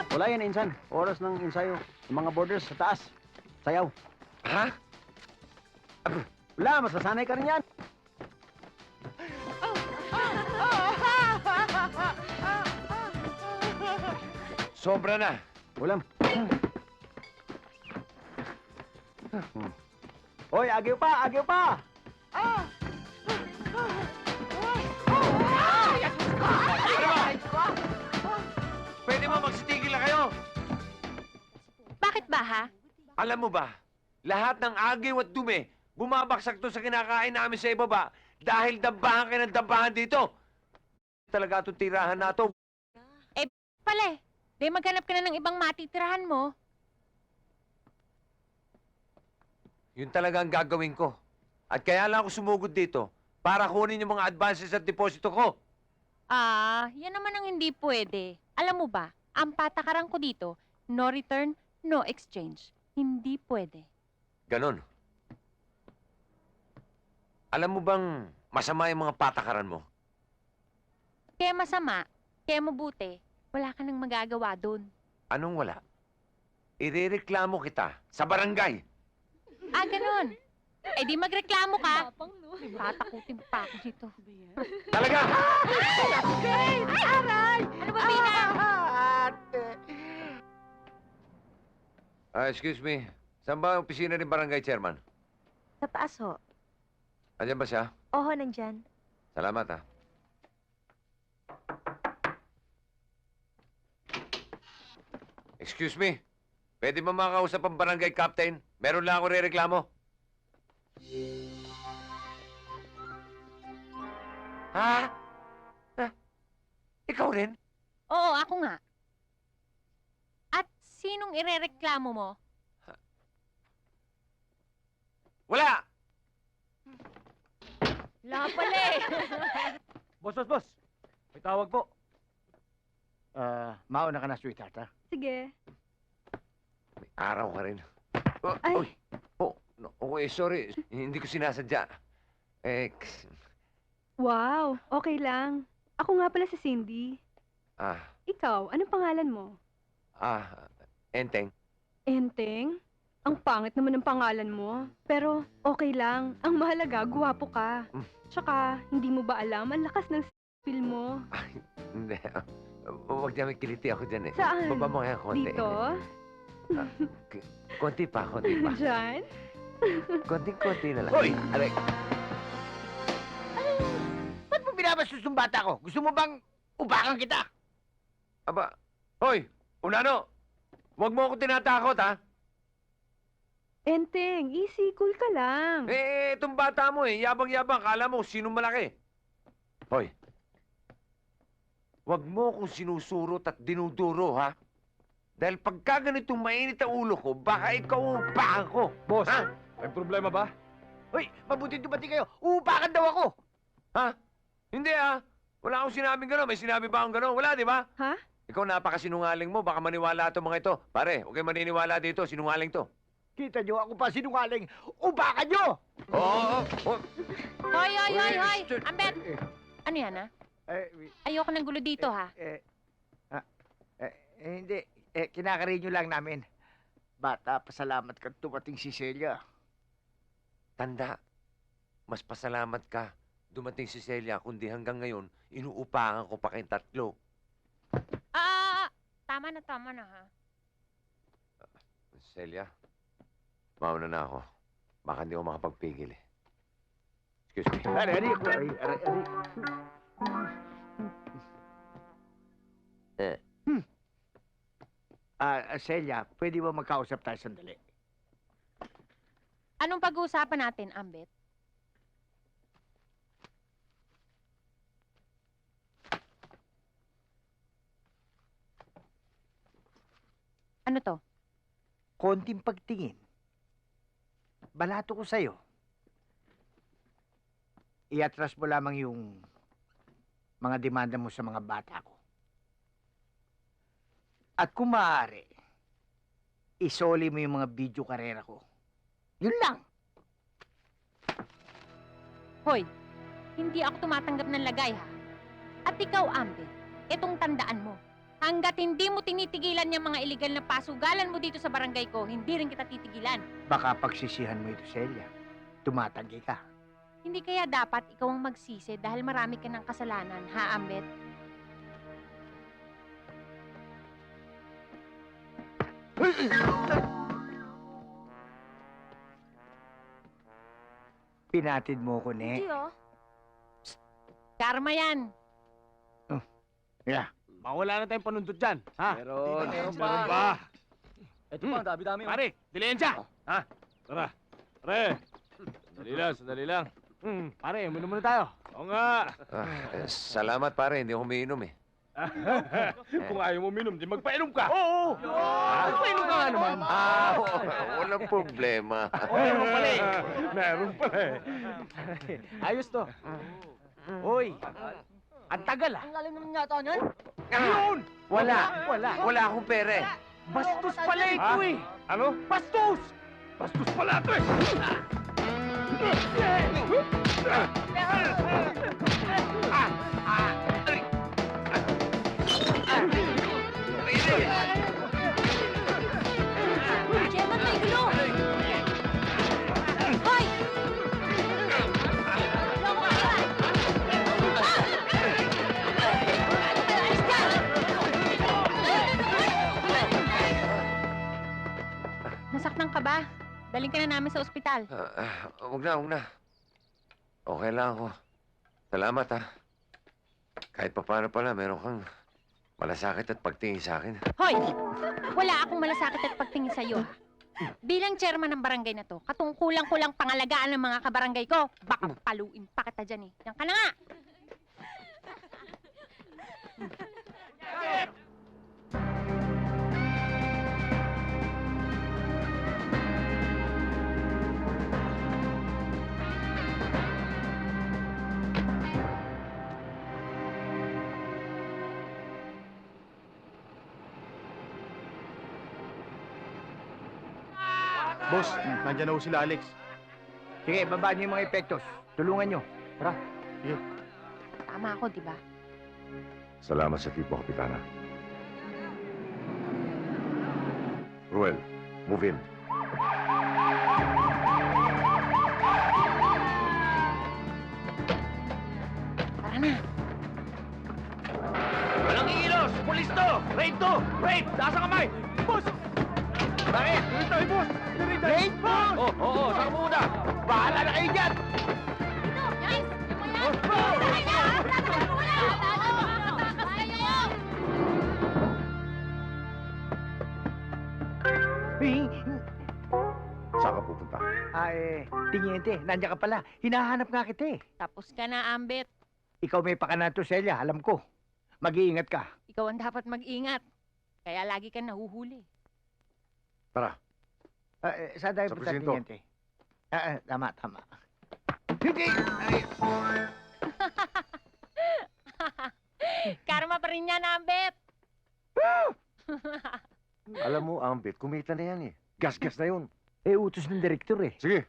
Wala yan, Insan. Oras ng ensayo. Yung mga borders sa taas. Sayaw. Ha? Wala, masasanay ka rin yan. Sobra na. Ulam. Hoy, agyo pa! Pwede mo magsitigil na kayo. Bakit ba, ha? Alam mo ba, lahat ng agiw at dumi, bumabaksak to sa kinakain namin sa ibaba dahil dabahan kayo ng dabahan dito. Talaga itong tirahan na to. Pale, di maghanap ka na ng ibang matitirahan mo. Yun talaga ang gagawin ko. At kaya lang ako sumugod dito para kunin yung mga advances at deposito ko. Yan naman ang hindi pwede. Alam mo ba, ang patakaran ko dito, no return, no exchange. Hindi pwede. Ganon. Alam mo bang masama yung mga patakaran mo? Kaya masama, kaya mabuti, wala ka nang magagawa doon. Anong wala? Irereklamo kita sa barangay. Ganon. Eh di magreklamo ka. Tatakutin pa ako dito. Talaga? Ay, aray! Ano ba, Bina? Excuse me. Saan ba ang opisina ni Barangay Chairman? Sa taas ho. Andiyan ba siya? Oho, nandyan. Salamat, ha. Excuse me. Pwede ba makausap ang barangay captain? Meron lang ako rereklamo. Ha? Ikaw rin? Oo, ako nga. At sinong irereklamo mo? Wala! Wala pala eh. Boss. May tawag po. Mauna ka na, sweetheart, ha? Sige. May araw ka rin. Oh, Ay. oy. Oh, no, okay, sorry. Hindi ko sinasadya. Wow, okay lang. Ako nga pala si Cindy. Ah, Ikaw, anong pangalan mo? Enteng. Enteng? Ang pangit naman ng pangalan mo. Pero okay lang. Ang mahalaga, guwapo ka. Mm. Tsaka, hindi mo ba alam, ang lakas ng feel mo. Hindi. Huwag niya may kiliti ako dyan eh. Saan? Baba mo kaya konti. Dito? Konti pa. Diyan? Konting-konti na lang. Hoy! Aray! Ba't mo binabastos yung bata ko? Gusto mo bang ubakan kita? Aba! Hoy! Unano! Huwag mo ako tinatakot, ha? Enteng, easy, cool ka lang. Itong bata mo eh. Yabang-yabang. Kala mo sino malaki. Hoy! Huwag mo akong sinusurot at dinuduro, ha? Dahil pagka ganitong mainit ang ulo ko, baka ikaw upakan ko. Boss, Ha? may problema ba? Hoy, mabuti dumati kayo. Uupakan daw ako. Ha? Hindi, ha? Wala akong sinabing gano'n. May sinabi ba akong gano'n? Wala, di ba? Ha? Ikaw napakasinungaling mo. Baka maniwala itong mga ito. Pare, huwag kayo maniniwala dito. Sinungaling to. Kita nyo, ako pa sinungaling. Ubakan nyo! Oo. Hoy! Shit. Ambet! Ano yan, ha? Ayoko ng gulo dito, ha? Hindi. Kinakarin nyo lang namin. Bata, pasalamat ka dumating si Celia. Tanda, mas pasalamat ka. Dumating si Celia, kundi hanggang ngayon, inuupakan ko pa kayong tatlo. Tama na, ha? Celia, mauna na ako. Baka hindi ako makapagpigil eh. Excuse me. Ari. Celia, pwede ba magkausap tayo sandali? Anong pag-uusapan natin, Ambet? Ano to? Konting pagtingin. Balato ko sa'yo. Iatras mo lamang yung mga demanda mo sa mga bata ko. At kung maaari, isoli mo yung mga video karera ko. Yun lang. Hoy, hindi ako tumatanggap ng lagay, ha? At ikaw, Ambet, itong tandaan mo. Hanggat hindi mo tinitigilan yung mga iligal na pasugalan mo dito sa barangay ko, hindi rin kita titigilan. Baka pagsisihan mo ito, Celia. Tumatanggi ka. Hindi kaya dapat ikaw ang magsisi dahil marami ka ng kasalanan, ha, Ambet? Pinatid mo ko, Ne. oh. Karma yan. Yeah. Mawala na tayong panundot dyan, ha? Meron pa. Ito pa, dami-dami. Pare, dilensya. Ha? Tara. Pare. Sandali lang. Pare, uminom muna tayo. Oo nga. Salamat pare, hindi ako umiinom eh. Kung ayaw mo uminom, di magpainom ka. Oo. Magpainom ka nga naman. Walang problema. Meron pala eh. Meron pala eh. Ayos to. Hoy, ang tagal ah. Ang lalim naman yata nun. Yun! Wala akong pere. Bastos pala ito eh. Ano? Bastos! Bastos pala ito eh. Gemma, may gulo! Hoy! Nasaktan ka ba? Daling ka na namin sa ospital. Huwag na, huwag na. Okay lang ako. Salamat, ha. Kahit pa paano pala, meron kang malasakit at pagtingin sa akin. Hoy! Wala akong malasakit at pagtingin sa'yo. Bilang chairman ng barangay na to, katungkulang-kulang pangalagaan ng mga kabarangay ko. Baka paluin pa kita dyan eh. Yan ka na nga! Boss, nandyan na ho sila Alex. Sige, baba niyo yung mga epektos. Tulungan niyo. Tara. Tama ako, di ba? Salamat sa tipo, Kapitana. Ruel, move in. Tara na. Walang iilos! Pulis to! Raid to! Raid! Taas ang kamay! Boss! Bakit? Tuloy tayo, boss! Raid, boss! Oo, saka muna! Bahala na kayo dyan! Guys! Boss, boss! Saan ka pupunta? Tiniente, nandiyan ka pala. Hinahanap nga kita eh. Tapos ka na, Ambet. Ikaw may pakana to, Celia, alam ko. Mag-iingat ka. Ikaw ang dapat mag-ingat. Kaya lagi ka nahuhuli. Tara. Saan tayo Sa punta, presinto. Tiniente? Tama, tama. Hindi! Ay, Karma pa rin yan, Ambet. Alam mo, Ambit, kumita na yan eh. Gas-gas na yun. utos ng direktor eh. Sige.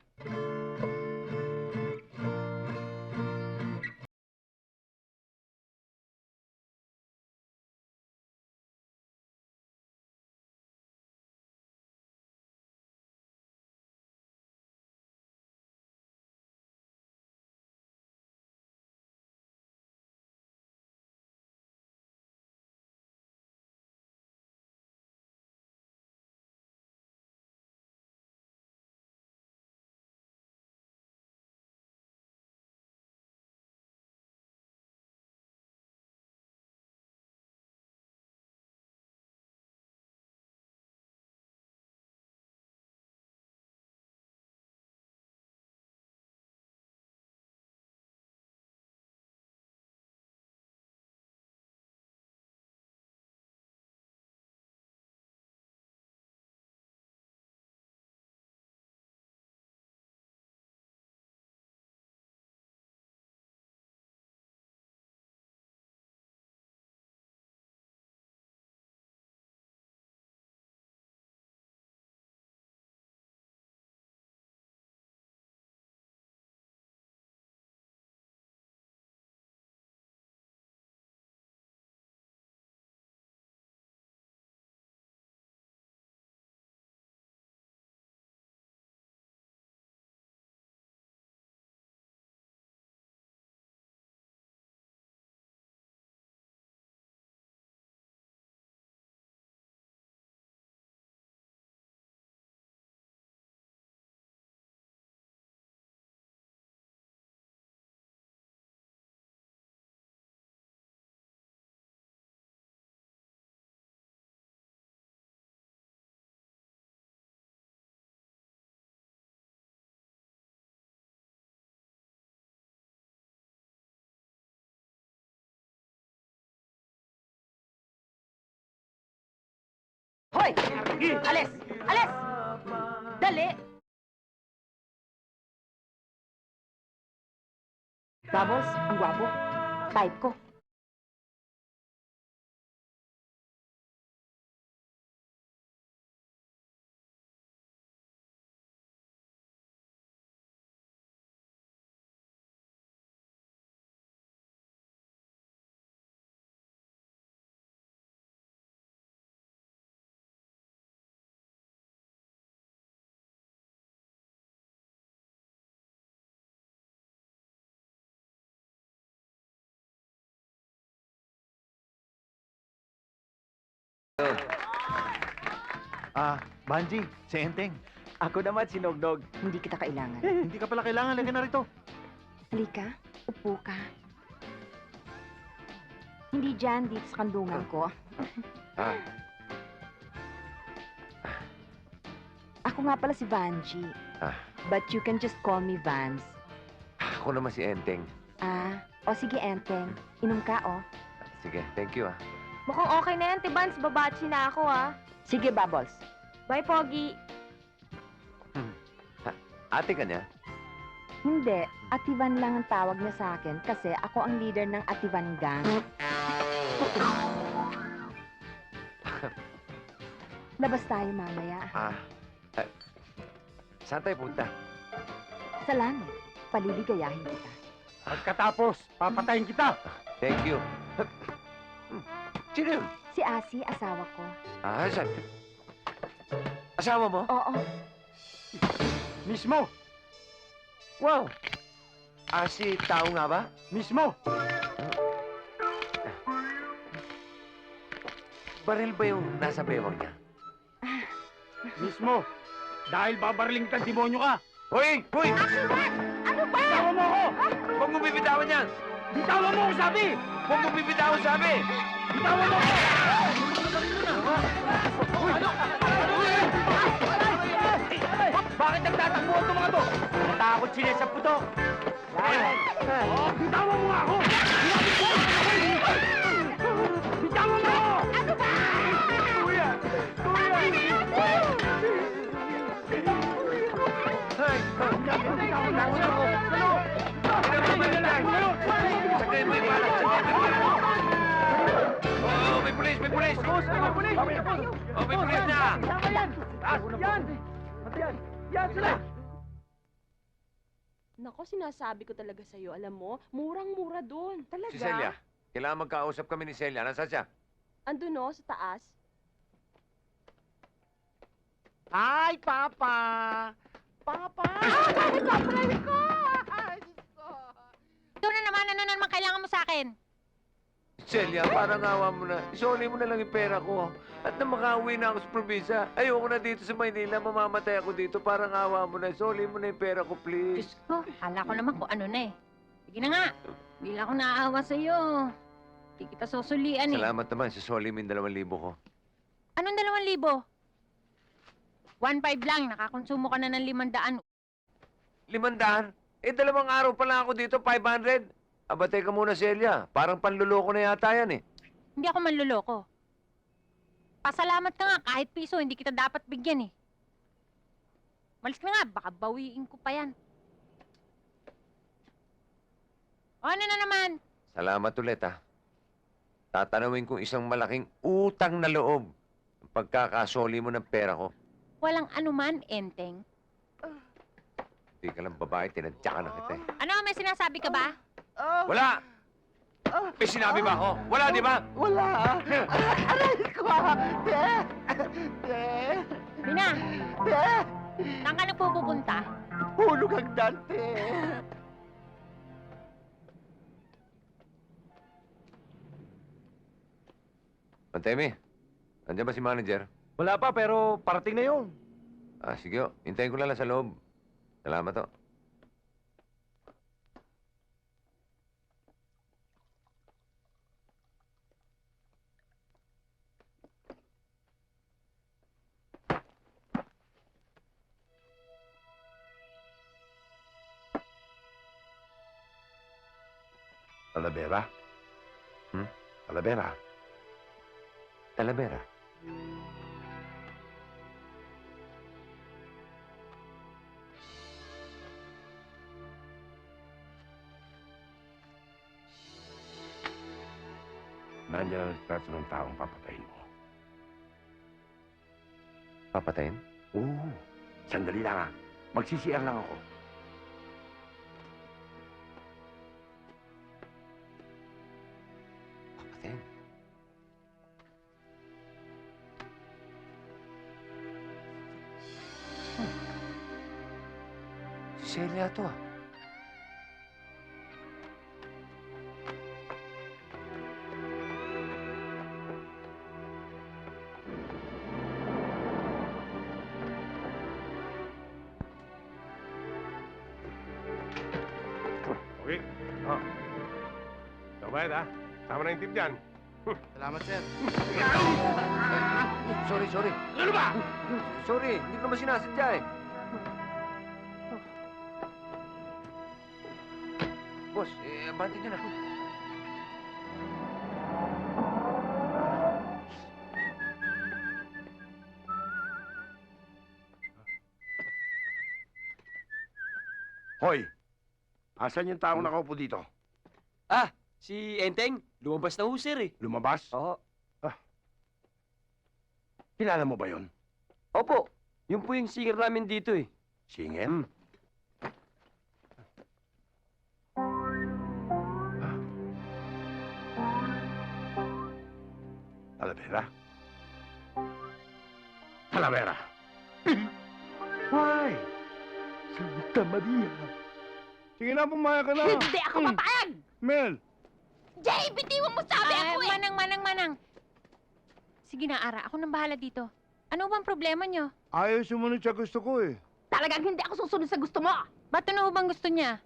Hoy! Alis! Alis! Dali! Vamos, ang gwapo. Type ko. Banji, si Enteng. Ako naman si Nognog. Hindi kita kailangan. Hindi ka pala kailangan. Lagyan na rito. Halika, upo ka. Hindi dyan, dito sa kandungan ko. Ah, Ako nga pala si Vanji. Ah. But you can just call me Vans. ako naman si Enteng. O sige, Enteng. Inom ka, oh. Sige, thank you ah. Mukhang okay na yan, Tibans. Babachi na ako, ah. Sige, Bubbles. Bye, Pogi. Ate ka niya? Hindi, Ativan lang ang tawag niya sa akin kasi ako ang leader ng Ativan Gang. Labas tayo mamaya. Saan tayo punta? Salamat. Paliligayahin kita. Pagkatapos, papatayin kita. Thank you. Sino yun? Si Asi, asawa ko. Saan? Asawa mo? Oo, Mismo, Wow! Si tao nga ba? mismo. Baril ba yung nasa bewang niya? Mismo. Dahil babaraling ka, demonyo ka. Hoy! Hoy! Ano ba? Bitawan mo ako! Huwag mo bibitawan yan! Bitawan mo ako, sabi! Huwag mo bibitawan sabi! Bitawan mo ako! Bakit nagtatakbo ang mga to? Natakot sila sa putok. Bitawan mo nga ako! Bitawan mo ako! Ano ba? Kuya! Hoy! Takot ako! Sakay mo yung balat! Oh, may pulis! May pulis! Oh, may pulis na! Yan sila! Nako, sinasabi ko talaga sa'yo, alam mo, murang-mura doon. Talaga. Si Celia. Kailangan magkausap kami ni Celia. Nasaan siya? Andun no, sa taas. Hi, Papa! Papa! Ikaw na naman, ano na naman kailangan mo sa akin? Celia, parang awa mo na. Isoli mo na lang yung pera ko. At na makauwi na ako sa probinsya. Ayoko na dito sa Maynila. Mamamatay ako dito. Parang awa mo na. Isoli mo na yung pera ko, please. Diyos ko, kala ko naman kung ano na eh. Sige na nga, hindi lang ako naaawa sa'yo. Hindi kita susulian eh. Salamat naman. Sisoli mo yung 2,000 ko. Anong 2,000? 1,500 lang, nakakonsumo ka na ng 500. 500? 2 araw pa lang ako dito. 500? Aba, teka muna, Celia. Parang panluloko na yata yan eh. Hindi ako manluloko. Pasalamat ka nga, kahit piso, hindi kita dapat bigyan eh. Malis ka nga, baka bawiin ko pa yan. O ano na naman? Salamat ulit, ha. Tatanawin kong isang malaking utang na loob ang pagkakasoli mo ng pera ko. Walang anuman, Enteng. Hindi ka lang babae, tinadya ka na kita eh. Ano, may sinasabi ka ba? Wala! May sinabi ba ako? Wala, di ba? Wala! Aray ko! Te! Te! Bina, Te! saan ka nagpupunta? Hulog ang Dante! Pantemi, nandiyan ba si manager? Wala pa, pero parating na yun. Sige, hintayin ko lang sa loob. Salamat, to. Talavera? Hmm? Talavera? Talavera. Nandiyan ang litrato ng taong papatayin mo. Papatayin? Oo. Sandali lang, ha. Magsisiyang lang ako. Papatayin? Si Celia to, ah. Bayad ha? Tama na yung tip dyan. Salamat, sir. Sorry. Ano ba? Sorry, hindi ko naman sinasadya eh. Boss, abante nyo na. Hoy! Asan yung taong nakaupo dito? Si Enteng, lumabas na ho, sir eh. Lumabas? Oo. Kilala mo ba yon? Opo, yun po yung singer namin dito eh. Singin? Talavera? Talavera! Hoy! Santa Maria! Sige na, pumayag ka na. Hindi ako papayag! Mel! Jay, bitiwan mo sabi ako eh! Manang. Sige na, Ara. Ako nang bahala dito. Ano bang problema nyo? Ayaw sumunod sa gusto ko eh. Talagang hindi ako susunod sa gusto mo! Ba't ano bang gusto niya?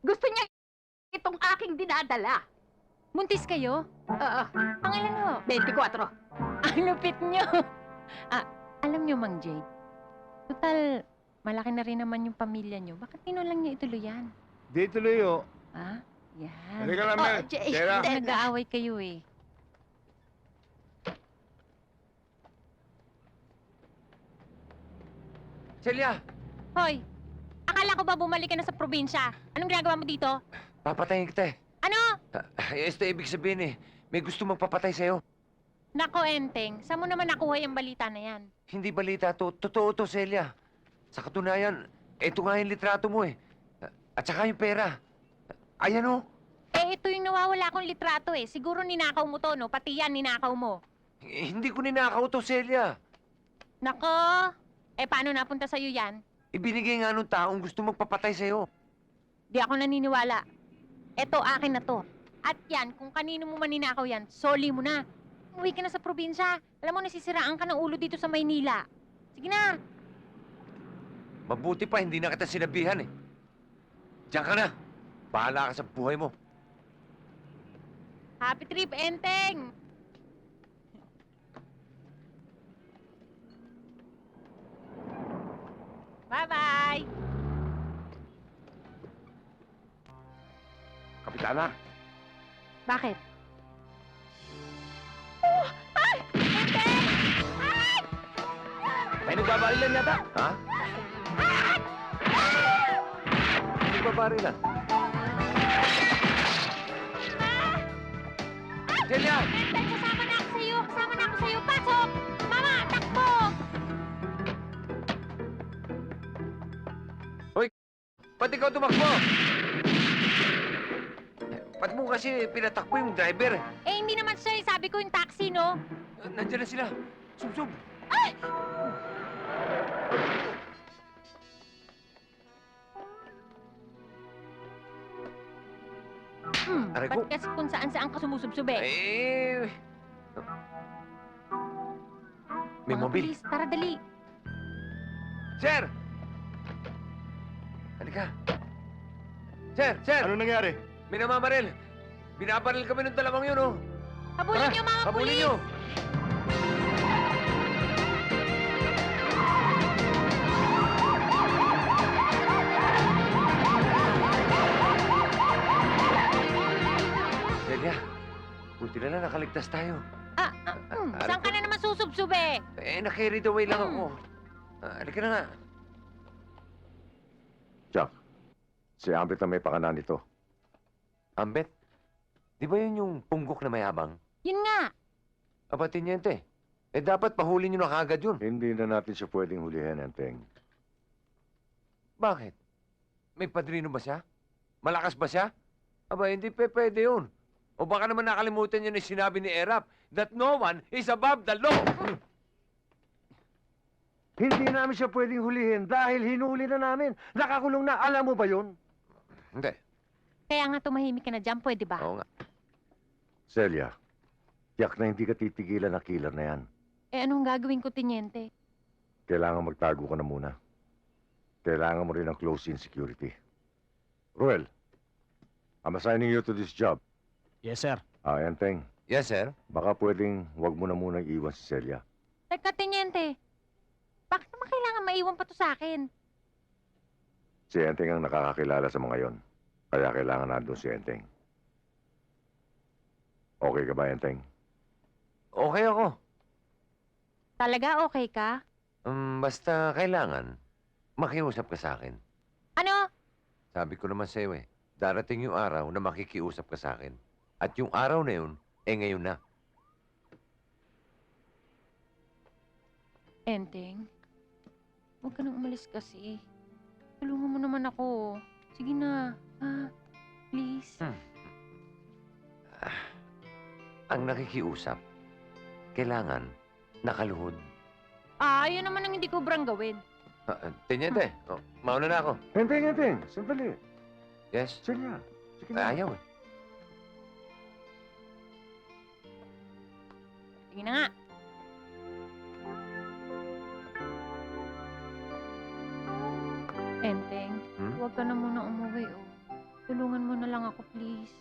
Gusto niya itong aking dinadala. Muntis kayo? Oo, Pangalan ho? 24. Ang lupit nyo. Alam nyo, Mang Jade. Total, malaki na rin naman yung pamilya nyo. Bakit lang niyo ituloy yan? Di tuloy oh. Ha? Yan. Halika lang, Mel. Jay, Kera. Nag-aaway kayo eh. Celia, Hoy! Akala ko ba bumalik ka na sa probinsya? Anong ginagawa mo dito? papatayin kita eh. Ano? Ito ibig sabihin eh. May gusto magpapatay sa'yo. Nako, Enteng. Saan mo naman nakuha yung balita na yan? Hindi balita to. Totoo to, Celia. Sa katunayan, ito nga yung litrato mo eh. At saka yung pera. Ayan oh. Ito yung nawawala kong litrato eh. Siguro ninakaw mo to, no? Pati yan ninakaw mo. Hindi ko ninakaw to, Celia. Nako! Paano napunta sa'yo yan? Ibinigay nga nung taong gusto magpapatay sa'yo. Di ako naniniwala. Eto, akin na to. At yan, kung kanino mo man ninakaw yan, soli mo na. Umuwi ka na sa probinsya. Alam mo, nasisiraan ka ng ulo dito sa Maynila. Sige na. Mabuti pa, hindi na kita sinabihan eh. Diyan ka na. Bahala ka sa buhay mo. Happy trip, Enteng! Bye-bye! Kapitana? Bakit? May nagbabarilan yata. Ha? Nagbabarilan. Celia! Enteng, kasama na ako sa'yo! Kasama na ako sa'yo! Pasok! Mama, takbo! Ba't ikaw tumakbo? Ba't mo kasi pinatakbo yung driver? Hindi naman siya. Sabi ko yung taxi, no? Nandiyan na sila. Sub-sub. Aray ko. Ba't kasi kung saan-saan ka sumusubsub eh? May Mga mobil. pulis, tara dali. Sir! Halika. Sir! Ano nangyari? May namamaril. Binabaril kami ng dalawang yun, oh. Habulin niyo, mga Habulin pulis! niyo. Celia, buti na lang nakaligtas tayo. Saan ka na naman susubsub eh? Na-carried away lang ako. Halika na nga. Si Ambit na may pakanan nito. Ambet, di ba yun yung punggok na mayabang? Yun nga. Aba, Tiniente. Dapat pahuli nyo na kagad yun. Hindi na natin siya pwedeng hulihin, Enteng. Bakit? May padrino ba siya? Malakas ba siya? Aba, hindi pwede yun. O baka naman nakalimutan niyo na sinabi ni Erap that no one is above the law. Hindi namin siya pwedeng hulihin dahil hinuli na namin. Nakakulong na. Alam mo ba yun? Hindi. Kaya nga tumahimik ka na dyan, pwede ba? Oo nga. Celia, tiyak na hindi ka titigilan na killer na yan. Anong gagawin ko, Tiniente? Kailangan magtago ka na muna. Kailangan mo rin ng close-in security. Ruel, I'm assigning you to this job. Yes, sir. Enteng, Yes, sir. baka pwedeng wag mo na munang iwan si Celia. Teka, Teniente. Bakit naman kailangan maiwan pa to sa akin? Si Enteng ang nakakakilala sa mga yon. Kaya kailangan nandun si Enteng. Okay ka ba, Enteng? Okay ako. Talaga okay ka? Basta kailangan, makiusap ka sa akin. Ano? Sabi ko naman sa'yo darating yung araw na makikiusap ka sa akin. At yung araw na yun, ngayon na. Enteng, huwag ka nang umalis kasi. Tulungan mo naman ako. Sige na, ha? Please. Ang nakikiusap, kailangan nakaluhod. Yun naman ang hindi ko brang gawin. Teniente, mauna na ako. Enteng, sandali. Yes? Celia, sige na. Ayaw Sige na nga. Enteng, huwag ka na muna umuwi, Tulungan mo na lang ako, please.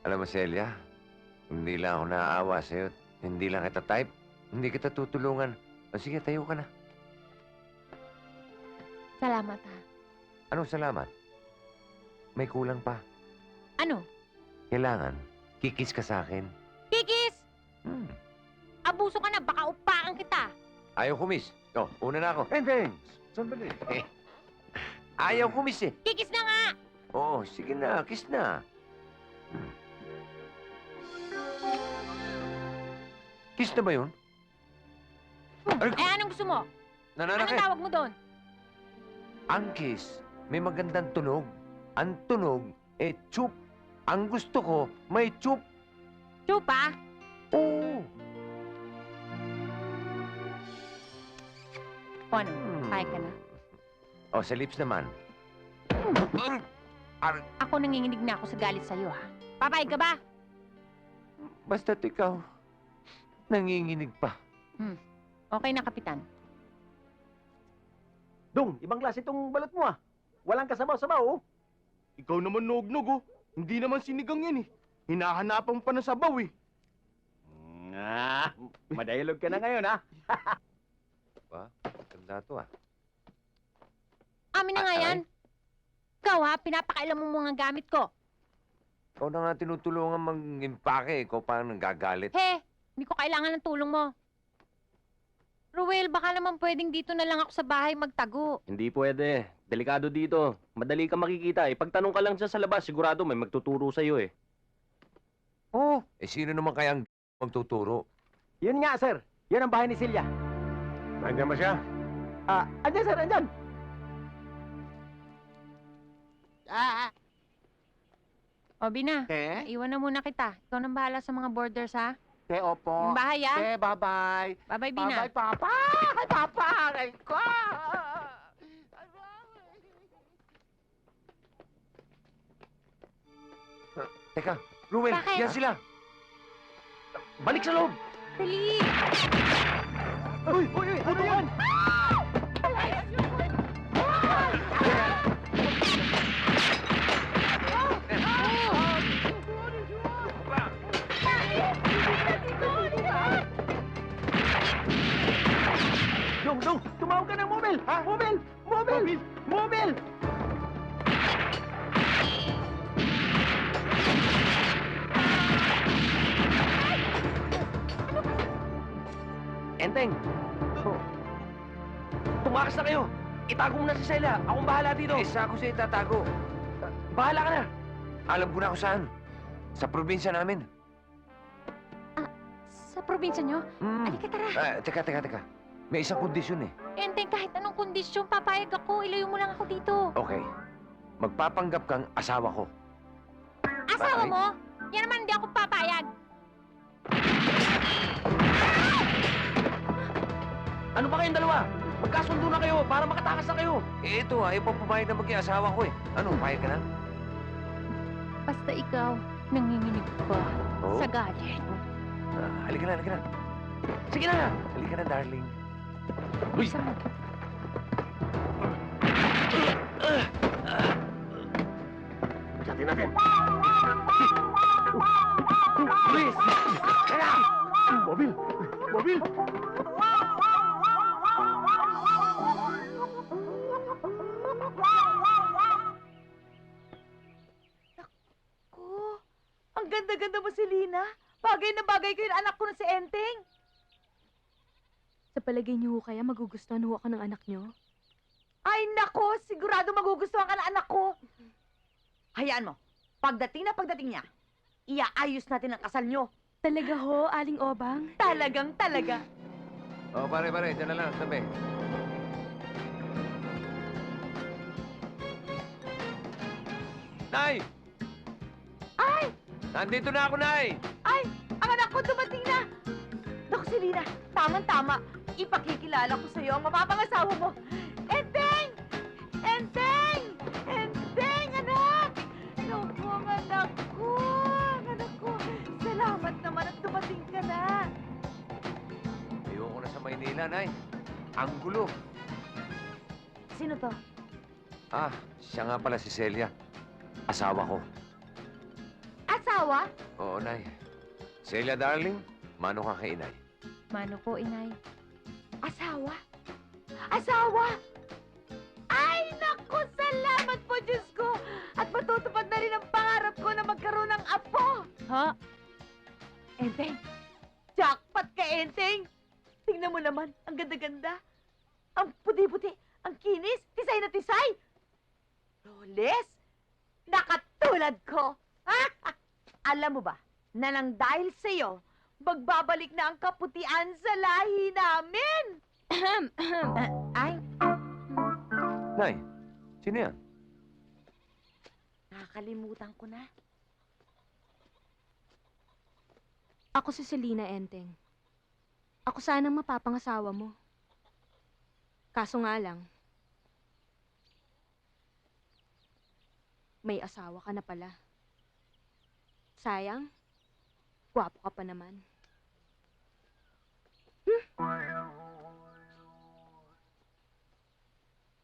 Alam mo, Celia, hindi lang ako naaawa sa'yo. Hindi lang kita type. Hindi kita tutulungan. Sige, tayo ka na. Salamat, ha. Anong salamat? May kulang pa. Ano? Kailangan, kikis ka sa akin. Kikis! Abuso ka na, baka upaan kita. Ayaw kumis. Una na ako. Enteng, sandali. Ayaw kumis Kikis na nga! Oo, sige na, kiss na. Kiss na ba yun? Anong gusto mo? Anong Nananakit. tawag mo doon? Ang kiss, may magandang tunog. Ang tunog, chup. Ang gusto ko, may chup. Chupa? Oo. O ano? Payag ka na. Sa lips naman. Ako nanginginig na ako sa galit sa'yo, ha? Papayag ka ba? Basta't ikaw, nanginginig pa. Okay na, Kapitan. Dong, ibang klase itong balot mo, Walang kasabaw-sabaw, Ikaw naman nog-nog, Hindi naman sinigang yan, Hinahanapan pa na sabaw, Madayalog ka na ngayon, Ganda to, Amin na nga yan. Ikaw, ha? Pinapakailan mo mga gamit ko. Ikaw na nga tinutulungan mag-impake. Ikaw pa ang nagagalit. Hindi ko kailangan ng tulong mo. Ruel, baka naman pwedeng dito na lang ako sa bahay magtago. Hindi pwede. Delikado dito. Madali ka makikita. Pagtanong ka lang dyan sa labas, sigurado may magtuturo sa'yo, Oo. Sino naman kaya ang magtuturo? Yun nga, sir. Yan ang bahay ni Celia. Nandiyan ba siya? Andyan, sir, andyan. O, Bina, iwan na muna kita. Ikaw nang bahala sa mga borders, ha? Opo. Yung bahay, ha? Bye-bye. Bye-bye, Bina. Papa! Ay, Papa! Aray ko! Teka, Ruel, Bakit? yan sila. Balik sa loob! Dali! Uy! Ano yan? Dong! Tumawag ka ng mobile! Mobile! Enteng! Tumakas na kayo! Itago mo na si Celia! Akong bahala dito! Isa ako sa itatago. Bahala ka na! Alam ko na kung saan. Sa probinsya namin. Sa probinsya nyo? Halika, tara. Teka. May isang kondisyon Enteng, kahit anong kondisyon, papayag ako. Ilayo mo lang ako dito. Okay. Magpapanggap kang asawa ko. Asawa Bakit? mo? Yan naman hindi ako papayag. Ano ba kayong dalawa? Magkasundo na kayo para makatakas na kayo! Ito ayaw pa pumayag na maging asawa ko Ano, payag ka na? Basta ikaw, nanginginig pa Oo. sa galit. Halika na. Sige na! Halika na, darling. Uy! Sa Pagdating natin. Luis! Teka! Mobil! Mobil! Ko, ang ganda-ganda mo, Selena. Bagay na bagay ko yung anak ko na si Enteng. Sa palagay niyo ho kaya magugustuhan ho ako ng anak niyo? Ay, nako, sigurado magugustuhan ka ng anak ko. Hayaan mo, pagdating niya, iaayos natin ang kasal nyo. Talaga ho, Aling Obang? Talagang talaga. Oh, pare, dyan na lang, tabi. Nay! Ay! Nandito na ako, Nay! Ay, ang anak ko dumating na. Naku, Selena, tamang-tama. Ipakikilala ko sa'yo ang mapapangasawa mo. Enteng! Enteng! Enteng, anak! Naku, ang anak ko! Ang anak ko! Salamat naman at dumating ka na. Ayoko na sa Maynila, Nay. Ang gulo. Sino to? Ah, siya nga pala si Celia. Asawa ko. Asawa? Oo, Nay. Celia, darling, mano ka kay Inay? Mano po, inay. Asawa? Asawa? Ay, naku! Salamat po, Diyos ko! At matutupad na rin ang pangarap ko na magkaroon ng apo! Ha? Enteng! Jackpot ka, Enteng! Tingnan mo naman, ang ganda-ganda. Ang puti-puti, ang kinis, tisay na tisay. Roles, nakatulad ko. Alam mo ba, na nang dahil sa'yo, magbabalik na ang kaputian sa lahi namin. Ay, Nay, sino yan? nakakalimutan ko na. Ako si Selena Enteng. Ako sanang mapapangasawa mo. Kaso nga lang, may asawa ka na pala. Sayang, gwapo ka pa naman.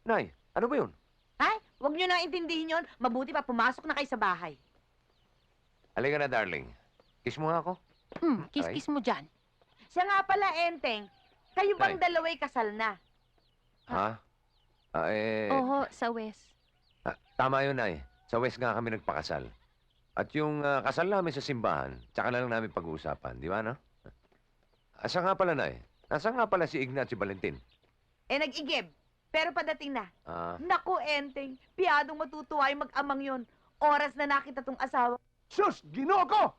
Nay, ano ba yun? Ay, huwag niyo na intindihin yon. Mabuti pa pumasok na kayo sa bahay. Halika na, darling. Kiss mo nga ako. Kiss-kiss mo dyan. Siya nga pala, Enteng. Kayo bang Ay. dalawa'y kasal na? Ha? Oho, sa West. Tama yun, Nay. Sa West nga kami nagpakasal. At yung kasal namin sa simbahan, tsaka na lang namin pag-uusapan, di ba, no? Asa nga pala, Nay? Nasa nga pala si Igna at si Valentin? Nag-igib. Pero padating na. Ah, Naku, Enteng. Piyadong matutuwa yung mag-amang yun. Oras na nakita tong asawa. Sus! Ginoo ko!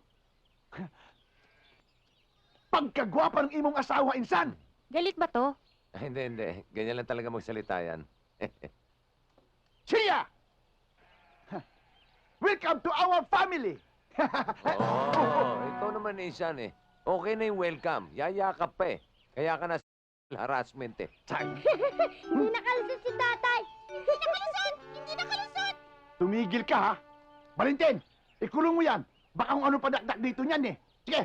Pagkagwapa ng imong asawa, insan! Galit ba to? hindi. Ganyan lang talaga magsalita yan. Siya! Welcome to our family! Oo, ikaw naman insan eh. Okay na yung welcome. Yayakap pa eh. Kaya ka na harassment eh. Hindi nakalusot si tatay! Hindi nakalusot! Hindi nakalusot! Tumigil ka, ha? Valentin, ikulong mo yan. Baka kung ano padakdak dito niyan, eh. Sige!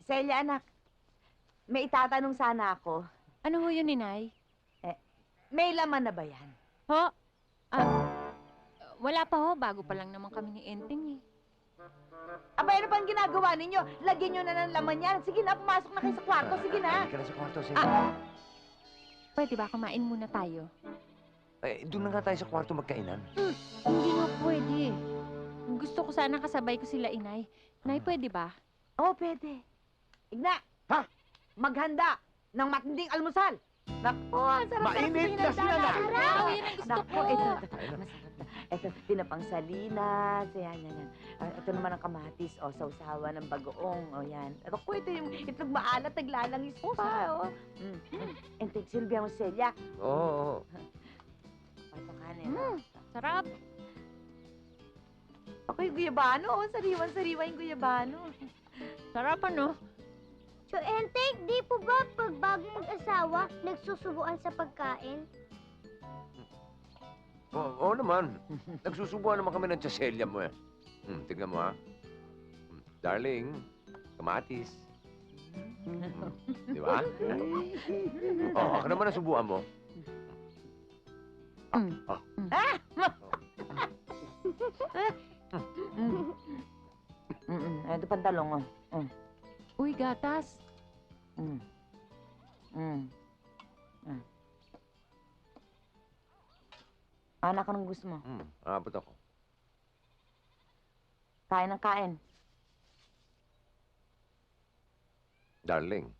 Celia, anak. May itatanong sana ako. Ano ho yun, inay? May laman na ba yan? Ho? Wala pa ho. Bago pa lang naman kami ni Enteng eh. Aba, ano pang ginagawa ninyo? Lagyan nyo na ng laman yan. Sige na, pumasok na kayo sa kwarto. Sige na. Halika na sa kwarto, Celia. Pwede ba kumain muna tayo? Doon na nga tayo sa kwarto magkainan. Hindi nga pwede. Gusto ko sana kasabay ko sila, inay. Inay, pwede ba? Oo, pwede. Igna! Ha? Maghanda ng matinding almusal. Naku, ang sarap-sarap Mainit na pinagdala. sinala. Wow, yan ang gusto Naku, ko. ito. Masarap na. Ito, tinapang salinas. Yan. Ito naman ang kamatis. O, sausawa ng bagoong. O, yan. Naku, ito yung itlog maalat, naglalangis pa. O. Entek, Silvia mo, Celia. Oo. Ito kanin. Sarap. Ako yung guyabano. O, sariwan-sariwa yung guyabano. Sarap ano? So, Enteng, di po ba pag bago mag-asawa, nagsusubuan sa pagkain? Oo naman. Nagsusubuan naman kami ng tsaselya mo eh. Tignan mo ha. Darling, kamatis. Di ba? Ako naman ang subuan mo. Ito pantalong, oh. Uy, gatas. Mm. Mm. Mm. Anak, anong gusto mo? Abot ako. Kain ng kain. Darling,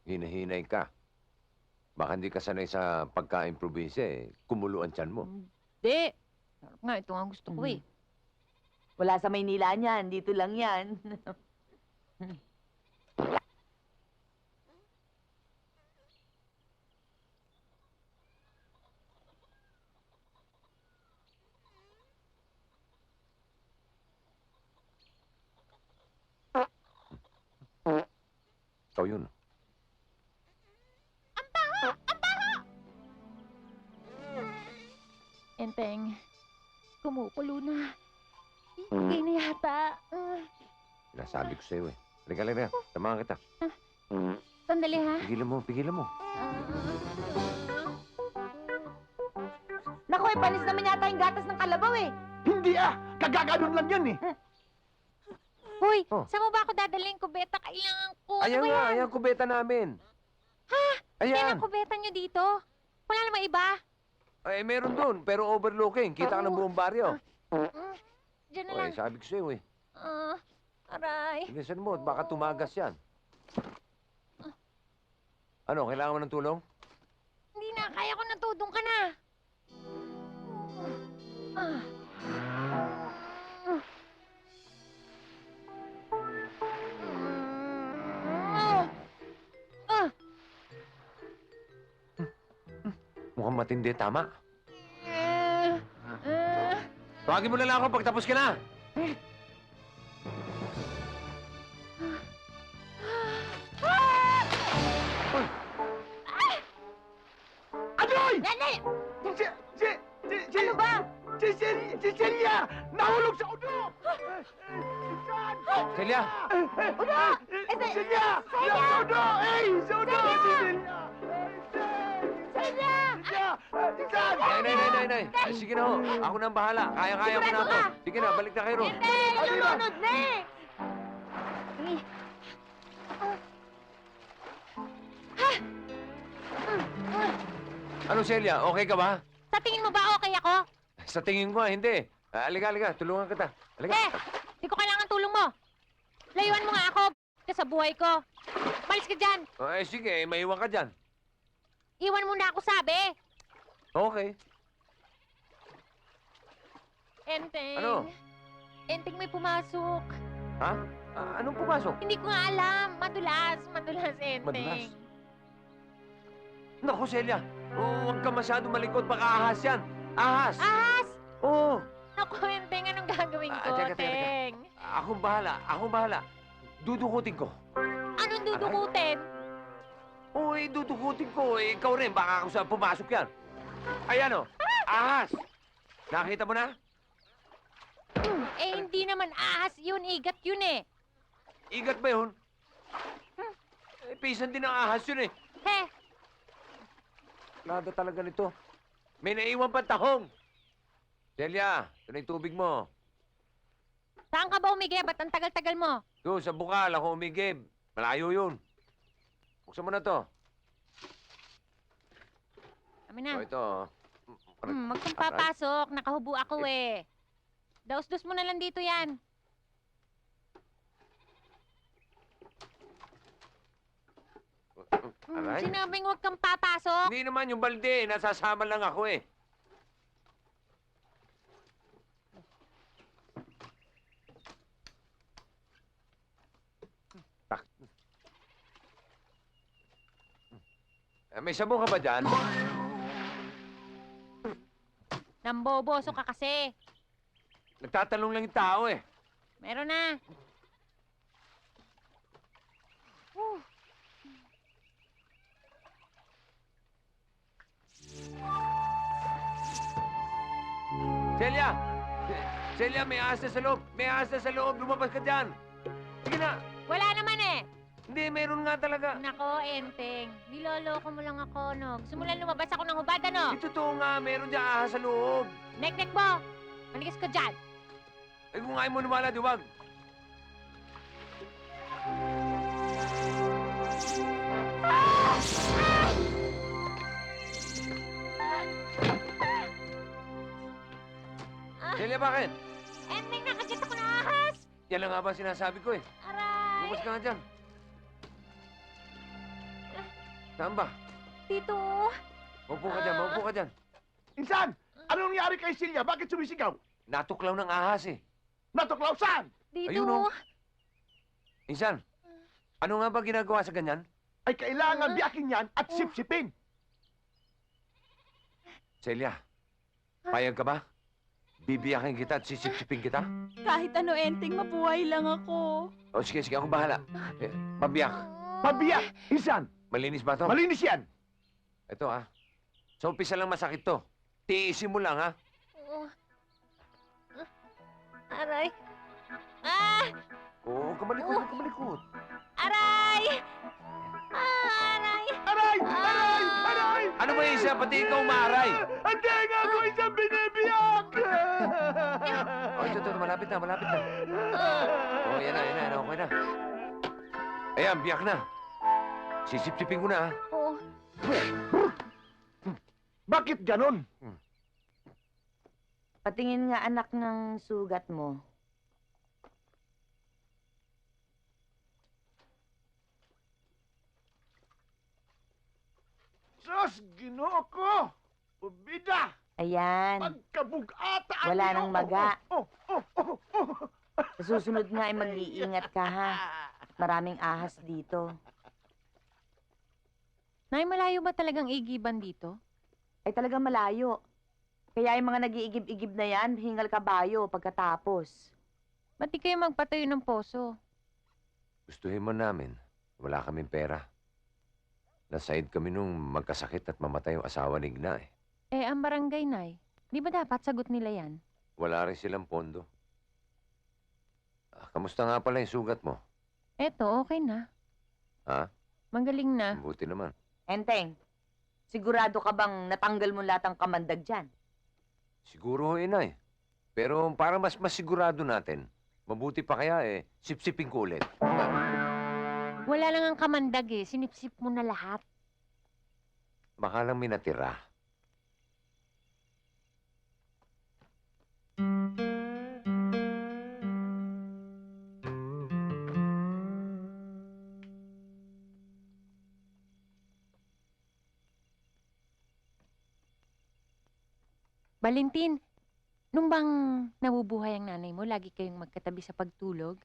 hinahinay ka. Baka hindi ka sanay sa pagkain probinsya eh. Kumulo ang tiyan mo. Di. Sarap nga, ito nga gusto ko eh. Wala sa Maynila niyan. Dito lang yan. Ikaw yun. Enteng, kumukulo na. Hindi na yata. Sinasabi ko sa'yo eh. Halika, halika. Samahan kita. Sandali ha. Pigilan mo. Naku, panis naman yata yung gatas ng kalabaw eh. Hindi kagaganon lang yan eh. Hoy, Oh. saan mo ba ako dadalhin? Kubeta, kailangan ko. Ayan Ano ba nga, yan? ayan kubeta namin. Ha? Ayan. Yan ang kubeta nyo dito? Wala namang iba? Eh, meron dun, pero overlooking. Kita ka ng buong baryo. Diyan na O, lang. eh, sabi ko sa'yo eh. Aray. Bilisan mo, baka tumagas yan. Ano, kailangan mo ng tulong? Hindi na, kaya ko na to. Doon ka na. Mukhang matindi, tama. Tawagin mo na lang ako pag tapos ka na. Adoy! Dali! Ano ba? Si Celia! Nahulog sa udo! Celia! Udo! Celia! Sa udo! Sa udo! Si Celia! Celia! Nay. Ay, sige na ho. Ako na ang bahala. Kaya-kaya ko na to. Sige na, balik na kayo ron. Lunod na eh. Ano, Celia? Okay ka ba? Sa tingin mo ba okay ako? Sa tingin ko, hindi. Halika. Tulungan kita. Halika. Di ko kailangan tulong mo. Layuan mo nga ako ka sa buhay ko. Malis ka dyan. Sige, maiwan ka dyan. Iwan mo na ako sabi. Okay. Enteng. Ano? Enteng, may pumasok. Ha? Anong pumasok? Hindi ko nga alam. Madulas, Enteng. Madulas? Naku, Celia. Huwag ka masyado malikot. Baka ahas yan. Ahas! Ahas! Oo. Naku, Enteng, anong gagawin ko, Teka. Teng? Akong bahala. Dudukutin ko. Anong dudukutin? Oo, dudukutin ko. Ikaw rin. Baka ako sa pumasok yan. Ayan o. Ahas! Nakita mo na? Hindi naman ahas yun. Igat yun eh. Igat ba yun? Pisan din ang ahas yun eh. He, Lada talaga nito. May naiwan pa tahong. Celia, ito na yung tubig mo. saan ka ba umigay? Ba't ang tagal-tagal mo? Doon, sa bukal, ako umigib. Malayo yun. Buksan mo na to. Kami na. Ito. Huwag kang papasok. Nakahubo ako eh. Daos-dos mo na lang dito yan. Aray. Sinabing huwag kang papasok. Hindi naman yung balde. Nasasama lang ako eh. May sabong ka ba dyan? Namboboso ka kasi. Nagtatanong lang yung tao eh. Meron na. Celia! Celia, may ahas na sa loob. May ahas na sa loob. Lumabas ka dyan. Sige na. Wala naman eh. Hindi, meron nga talaga. Nako, Enteng. Niloloko mo lang ako, no? Gusto mo lang lumabas ako ng hubad, ano? Ito to nga, meron dyan ahas sa loob. Nek-nek mo. Maligas ka dyan. Eh kung ayaw mo lumala, diwag. Celia, bakit? Enteng, nakagat ako ng ahas! Yan lang nga ba sinasabi ko eh. Aray! Bumas ka nga dyan. Saan ba? Dito. Maupo ka dyan, maupo ka dyan. Insan! Ano nangyari kay Silya? Bakit sumisigaw? Natuklaw ng ahas eh. Natuklaw saan? Dito. Ayun, oh. Insan, ano nga ba ginagawa sa ganyan? Ay kailangan biyakin yan at sipsipin. Celia, payag ka ba? Bibiyakin kita at sisipsipin kita? Kahit ano, Enteng, mabuhay lang ako. O sige, sige, ako bahala. Pabiyak. Pabiyak! Insan! Malinis ba to? Malinis yan! Ito ah. Sa umpisa lang masakit to. Tiisin mo lang ha. Aray. Ah! Oo, kamalikot, kamalikot. Aray! Aray! Aray! Aray! Aray! Ano ba isa? Pati ikaw maaray. Hindi nga ako isang binibiyak! O, ito, malapit na, malapit na. O, yan na, okay na. Ayan, biyak na. Sisipsipin ko na ha. Oh. Bakit ganon? Patingin nga anak ng sugat mo. Sus! Ginoo ko! Ubida! Ayan. Magkabugata! Wala nang maga. Oh. Sa susunod nga ay mag-iingat ka ha. Maraming ahas dito. Nay, malayo ba talagang igiban dito? Ay talagang malayo. Kaya yung mga nag-iigib-igib na yan, hingal kabayo pagkatapos. Ba't di kayo magpatayo ng poso? Gustuhin mo namin. Wala kaming pera. Nasaid kami nung magkasakit at mamatay yung asawa ni Igna eh. Eh, ang barangay, Nay. Di ba dapat sagot nila yan? Wala rin silang pondo. Kamusta nga pala yung sugat mo? Eto, okay na. Ha? Magaling na. Buti naman. Enteng, sigurado ka bang natanggal mo lahat ng kamandag dyan? Siguro ho, inay. Pero para mas sigurado natin, mabuti pa kaya eh, sipsipin ko ulit. Wala lang ang kamandag eh. Sinipsip mo na lahat. Baka lang may natira. Valentin, nung bang nabubuhay ang nanay mo, lagi kayong magkatabi sa pagtulog?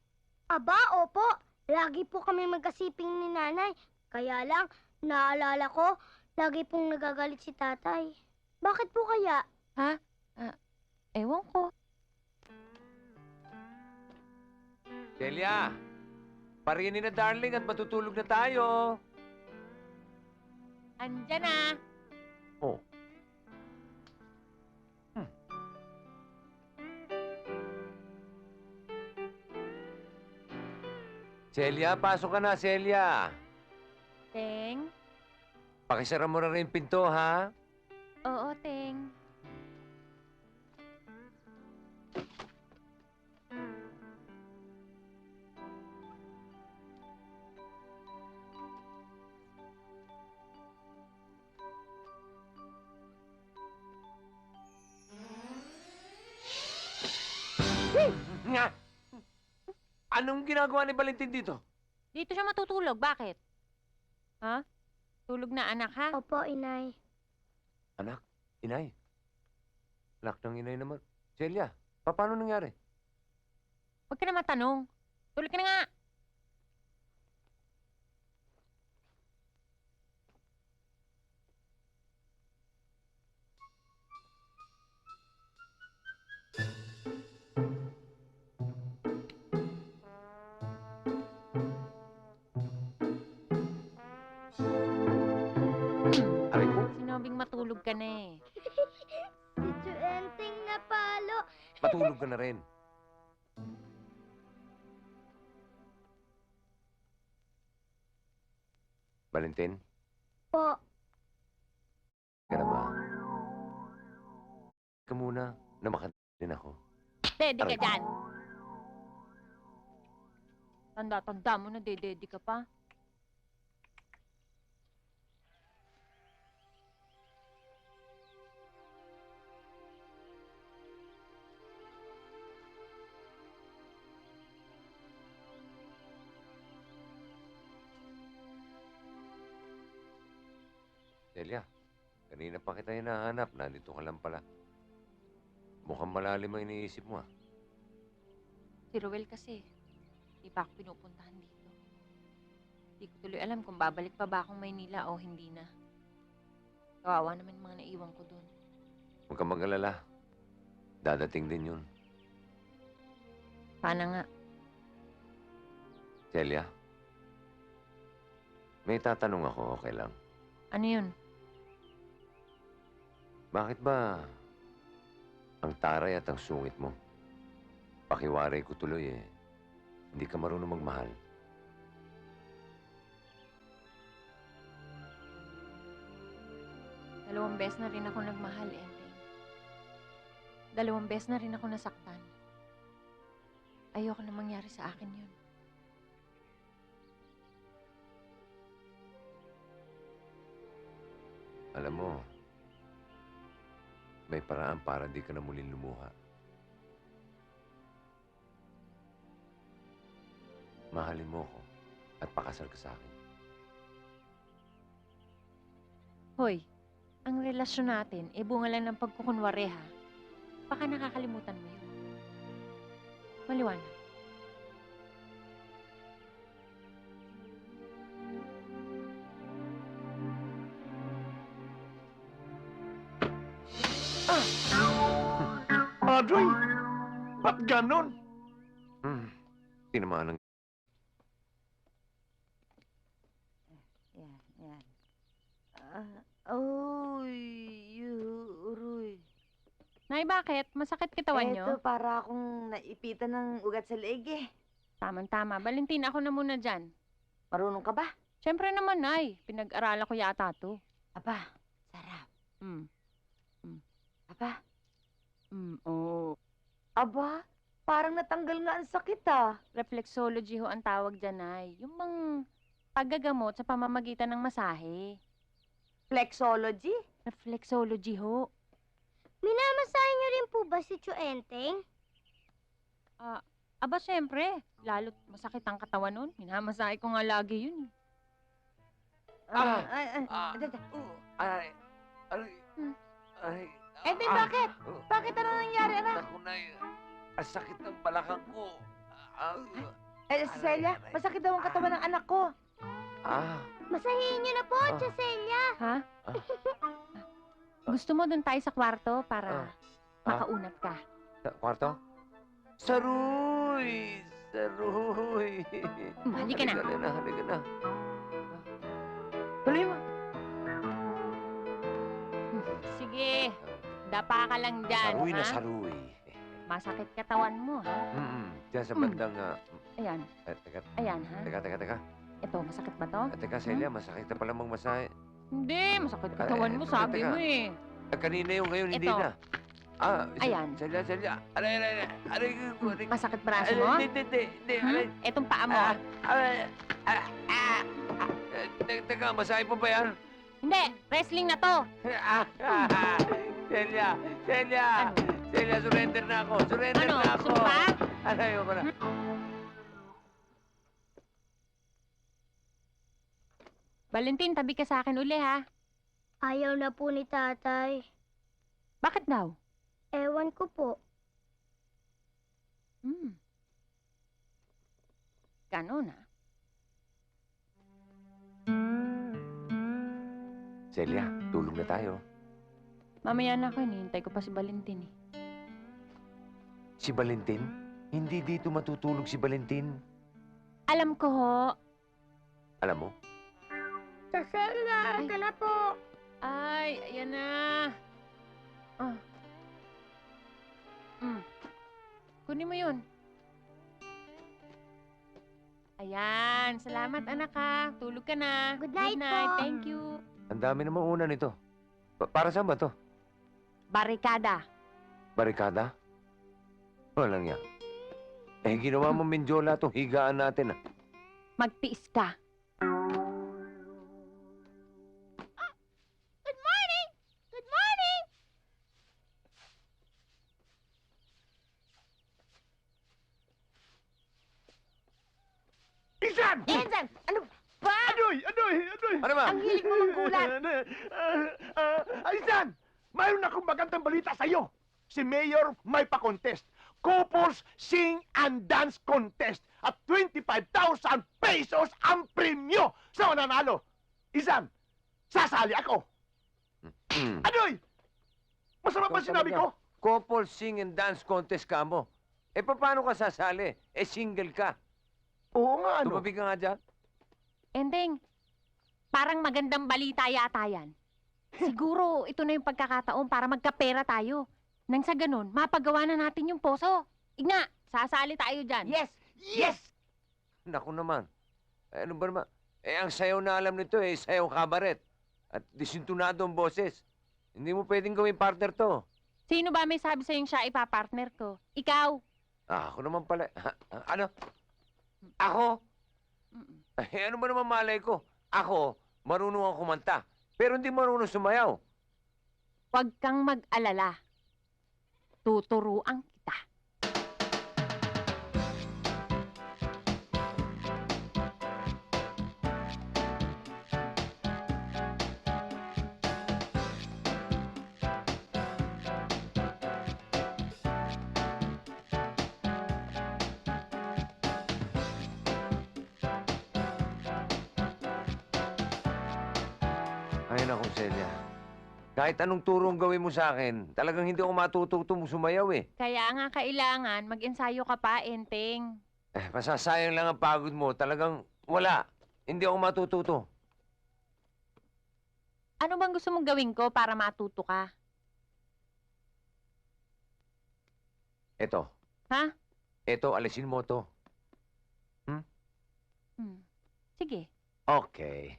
Aba, opo. Lagi po kami magkasiping ni nanay. Kaya lang, naalala ko, lagi pong nagagalit si tatay. Bakit po kaya? Ewan ko. Celia, parinin na darling at matutulog na tayo. Andyan na. Oh. Celia, pasok ka na, Celia. Teng? Pakisara mo na rin yung pinto, ha? Oo, Teng. Nga! Anong ginagawa ni Valentin dito? Dito siya matutulog. Bakit? Ha? Tulog na anak, ha? Opo, inay. Anak, inay. Anak ng inay naman. Celia, paano nangyari? Huwag ka na matanong. Tulog ka na nga. Aray ko, Sinabing matulog ka na eh. Si Chuenteng na palo. matulog ka na rin. Valentin, Po, ka na ba? Ka muna na din ako. Dedi ka Aray. dyan. Tanda-tanda mo na, dedi ka pa. Celia, kanina pa kita hinahanap. Nandito ka lang pala. Mukhang malalim ang iniisip mo, ah. Si Ruel kasi, di pa ako pinupuntahan dito. Di ko tuloy alam kung babalik pa ba akong Maynila o hindi na. Kawawa naman yung mga naiwan ko doon. Huwag kang mag-alala. Dadating din yun. Paano nga? Celia, may tatanong ako, okay lang. Ano yun? Bakit ba ang taray at ang sungit mo? Pakiwaray ko tuloy eh. Hindi ka marunong magmahal. Dalawang beses na rin ako nagmahal, Enteng. Dalawang beses na rin ako nasaktan. Ayoko na mangyari sa akin yun. Alam mo, may paraan para di ka na muling lumuha. Mahalin mo ko at pakasal ka sa akin. Hoy, ang relasyon natin, bunga lang ng pagkukunwari, ha? Baka nakakalimutan mo yun. Maliwanag. Adoy! Ba't ganon? Tinamaan ng... Yan, yan. Uy, Uroy. Nay, bakit? Masakit kitawan nyo? Eto, para akong naipitan ng ugat sa leeg eh. Tama-tama. Valentina, ako na muna dyan. Marunong ka ba? Siyempre naman, Nay. Pinag-aralan ko yata to. Aba, sarap. Mm. Aba, Oo. aba, parang natanggal nga ang sakit ah. Reflexology ho ang tawag dyan, Nay. Yung bang paggagamot sa pamamagitan ng masahe. Flexology? Reflexology ho. Minamasahe niyo rin po ba si Tio Enteng? Aba, siyempre. Lalo't masakit ang katawan nun. Minamasahe ko nga lagi yun. Ay, Enteng, bakit? Bakit ano nangyari, anak? Naku, Nay. Ang sakit ng balakang ko. Celia, masakit daw ang katawan ng anak ko. Masahihin niyo na po, Tio Celia. Ha? Gusto mo dun tayo sa kwarto para makaunat ka? Sa kwarto? Saruy! Saruy! Halika na. Halika na. Tuloy mo. Sige. Dapa ka lang dyan, Saruy na ha? saruy. Masakit katawan mo, ha? Diyan sa bandang... Ayan. Teka, Ayan, ha? teka. Ito, masakit ba to? Teka, Celia, masakit na pala magmasahe. Hindi, masakit katawan mo, sabi teka. mo eh. Kanina yung ngayon, hindi Ito. na. Ayan. Celia. Aray. Masakit braso mo? Hindi. Etong paa mo. Teka, masahe pa ba yan? Hindi, wrestling na to. Celia! Ano? Celia, surrender na ako! Surrender Ano, na ako! sumpa? Ayoko na. Valentin, tabi ka sa akin uli, ha? Ayaw na po ni tatay. Bakit daw? Ewan ko po. Ganon, ha? Celia, tulog na tayo. Mamaya na ako, hinihintay ko pa si Valentin, eh. Si Valentin? Hindi dito matutulog si Valentin. Alam ko, ho. Alam mo? Tio Celia, Ay. ito na po. Ay, ayan na. Kunin mo yun. Ayan, salamat anak ha. Tulog ka na. Good night po. Thank you. Ang dami namang una nito. Para saan ba to? Barikada. Barikada? Walang yan. Eh, ginawa mo Menjola itong higaan natin, ah. Magtiis ka. Good morning! Good morning! Isan! Insan, ano ba? Adoy! Ano ba? Ang hilig mo manggulat. Isan! Mayroon akong magandang balita sa'yo. Si Mayor may pa-contest. Couples Sing and Dance Contest. At 25,000 pesos ang premyo sa mananalo. Isan, sasali ako. Adoy! Masama ba Ikaw sinabi talaga. ko? Couple sing and dance contest ka mo. Eh, paano ka sasali? Eh, single ka. Oo nga, ano? Tumabi ka nga dyan. Ending, parang magandang balita yata yan. Siguro ito na yung pagkakataon para magkapera tayo. Nang sa ganun, mapagawa na natin yung poso. Igna, sasali tayo dyan. Yes! Yes! Naku naman. Eh, ano ba naman? Eh, ang sayaw na alam nito eh, sayaw kabaret. At disintunado ang boses. Hindi mo pwedeng gawing partner to. Sino ba may sabi sa'yong siya ipapartner ko? Ikaw. Ah, ako naman pala. Ano? Ako? Mm-mm. Eh, ano ba naman malay ko? Ako, marunong ang kumanta. Pero hindi marunong sumayaw. Huwag kang mag-alala. Tuturuan kita. Ay, naku, Celia. Kahit anong turong gawin mo sa akin, talagang hindi ako matututong sumayaw eh. Kaya nga kailangan mag-ensayo ka pa, Enteng. Eh, masasayang lang ang pagod mo. Talagang wala. Hindi ako matututo. Ano bang gusto mong gawin ko para matuto ka? Eto. Ha? Eto, alisin mo to. Hmm. Sige. Okay.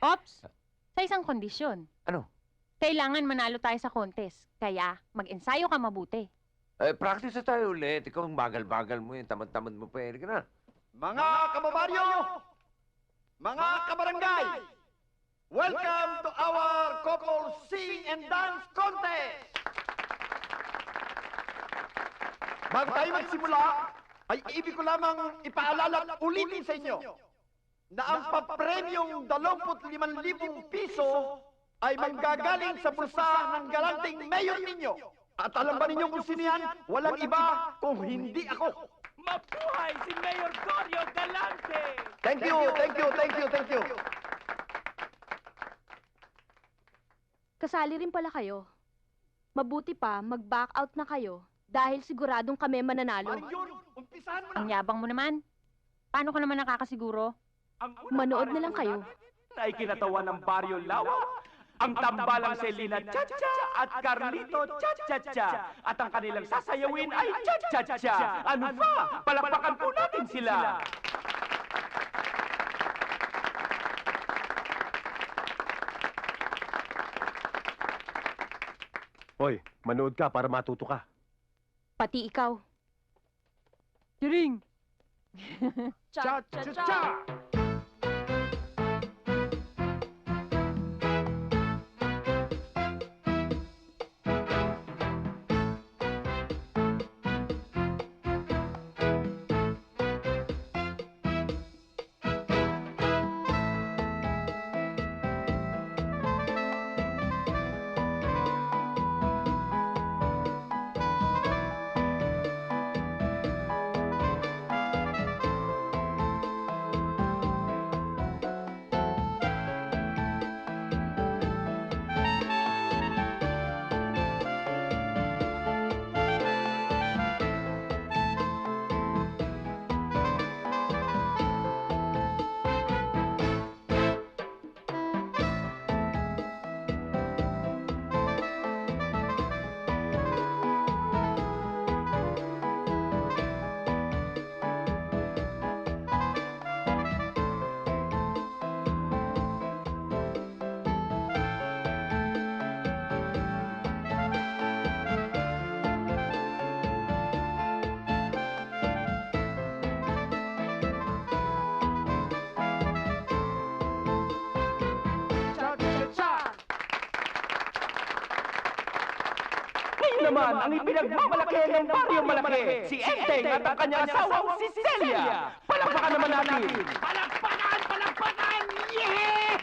Ops! Sa isang kondisyon. Ano? Kailangan manalo tayo sa contest. Kaya, mag-ensayo ka mabuti. Eh, practice na tayo ulit. Ikaw ang bagal-bagal mo yun. Tamad-tamad mo pa. Ka na. Mga kababaryo, mga kabarangay, welcome to our couple sing and dance contest! Bago tayo magsimula, ay ibig ko lamang ipaalala at ulitin sa inyo na ang papremyong 25,000 piso ay manggagaling sa bulsa ng galanting mayor ninyo. At alam ba ninyo kung sino yan? Walang iba kung hindi ako. Mabuhay si Mayor Gorio Galante! Thank you. Kasali rin pala kayo. Mabuti pa, mag-back out na kayo dahil siguradong kami mananalo. Maring yun, umpisahan mo na. Ang yabang mo naman. Paano ka naman nakakasiguro? Manood na lang kayo. Na ikinatawa ng Baryo Lawa, ang tambalang Selena Chacha at Carlito Chacha at ang kanilang sasayawin ay Chacha. Ano pa? Palakpakan po natin sila. Hoy, manood ka para matuto ka. Pati ikaw. Tiring! Cha-cha-cha! naman ang ipinagmamalaki ng baryo malaki, si Enteng at ang kanyang asawang si Celia. Palakpakan naman natin. Palakpakan! Palakpakan! Yeah!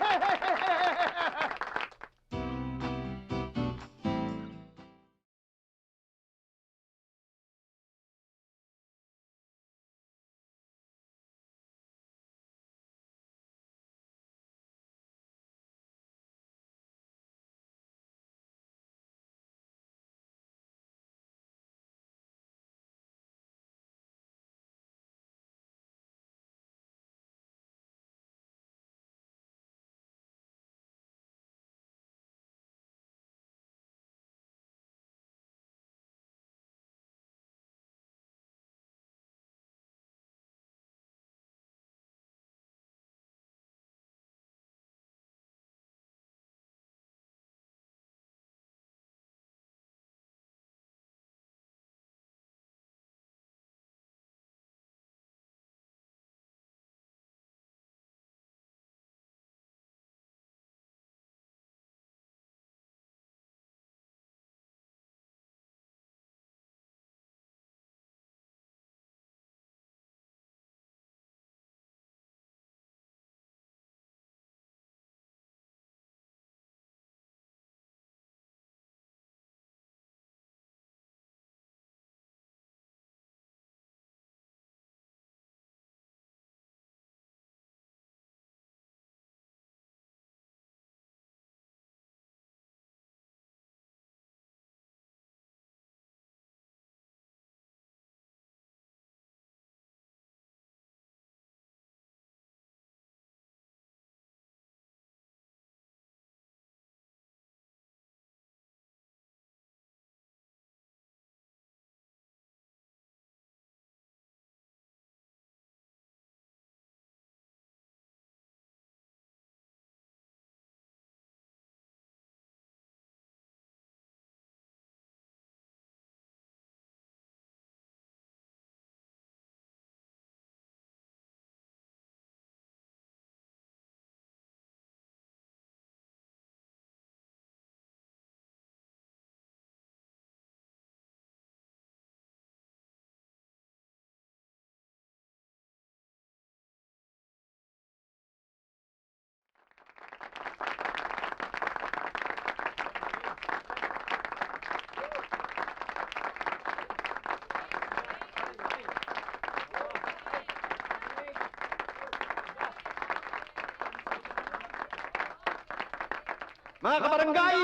Mga kabarangay,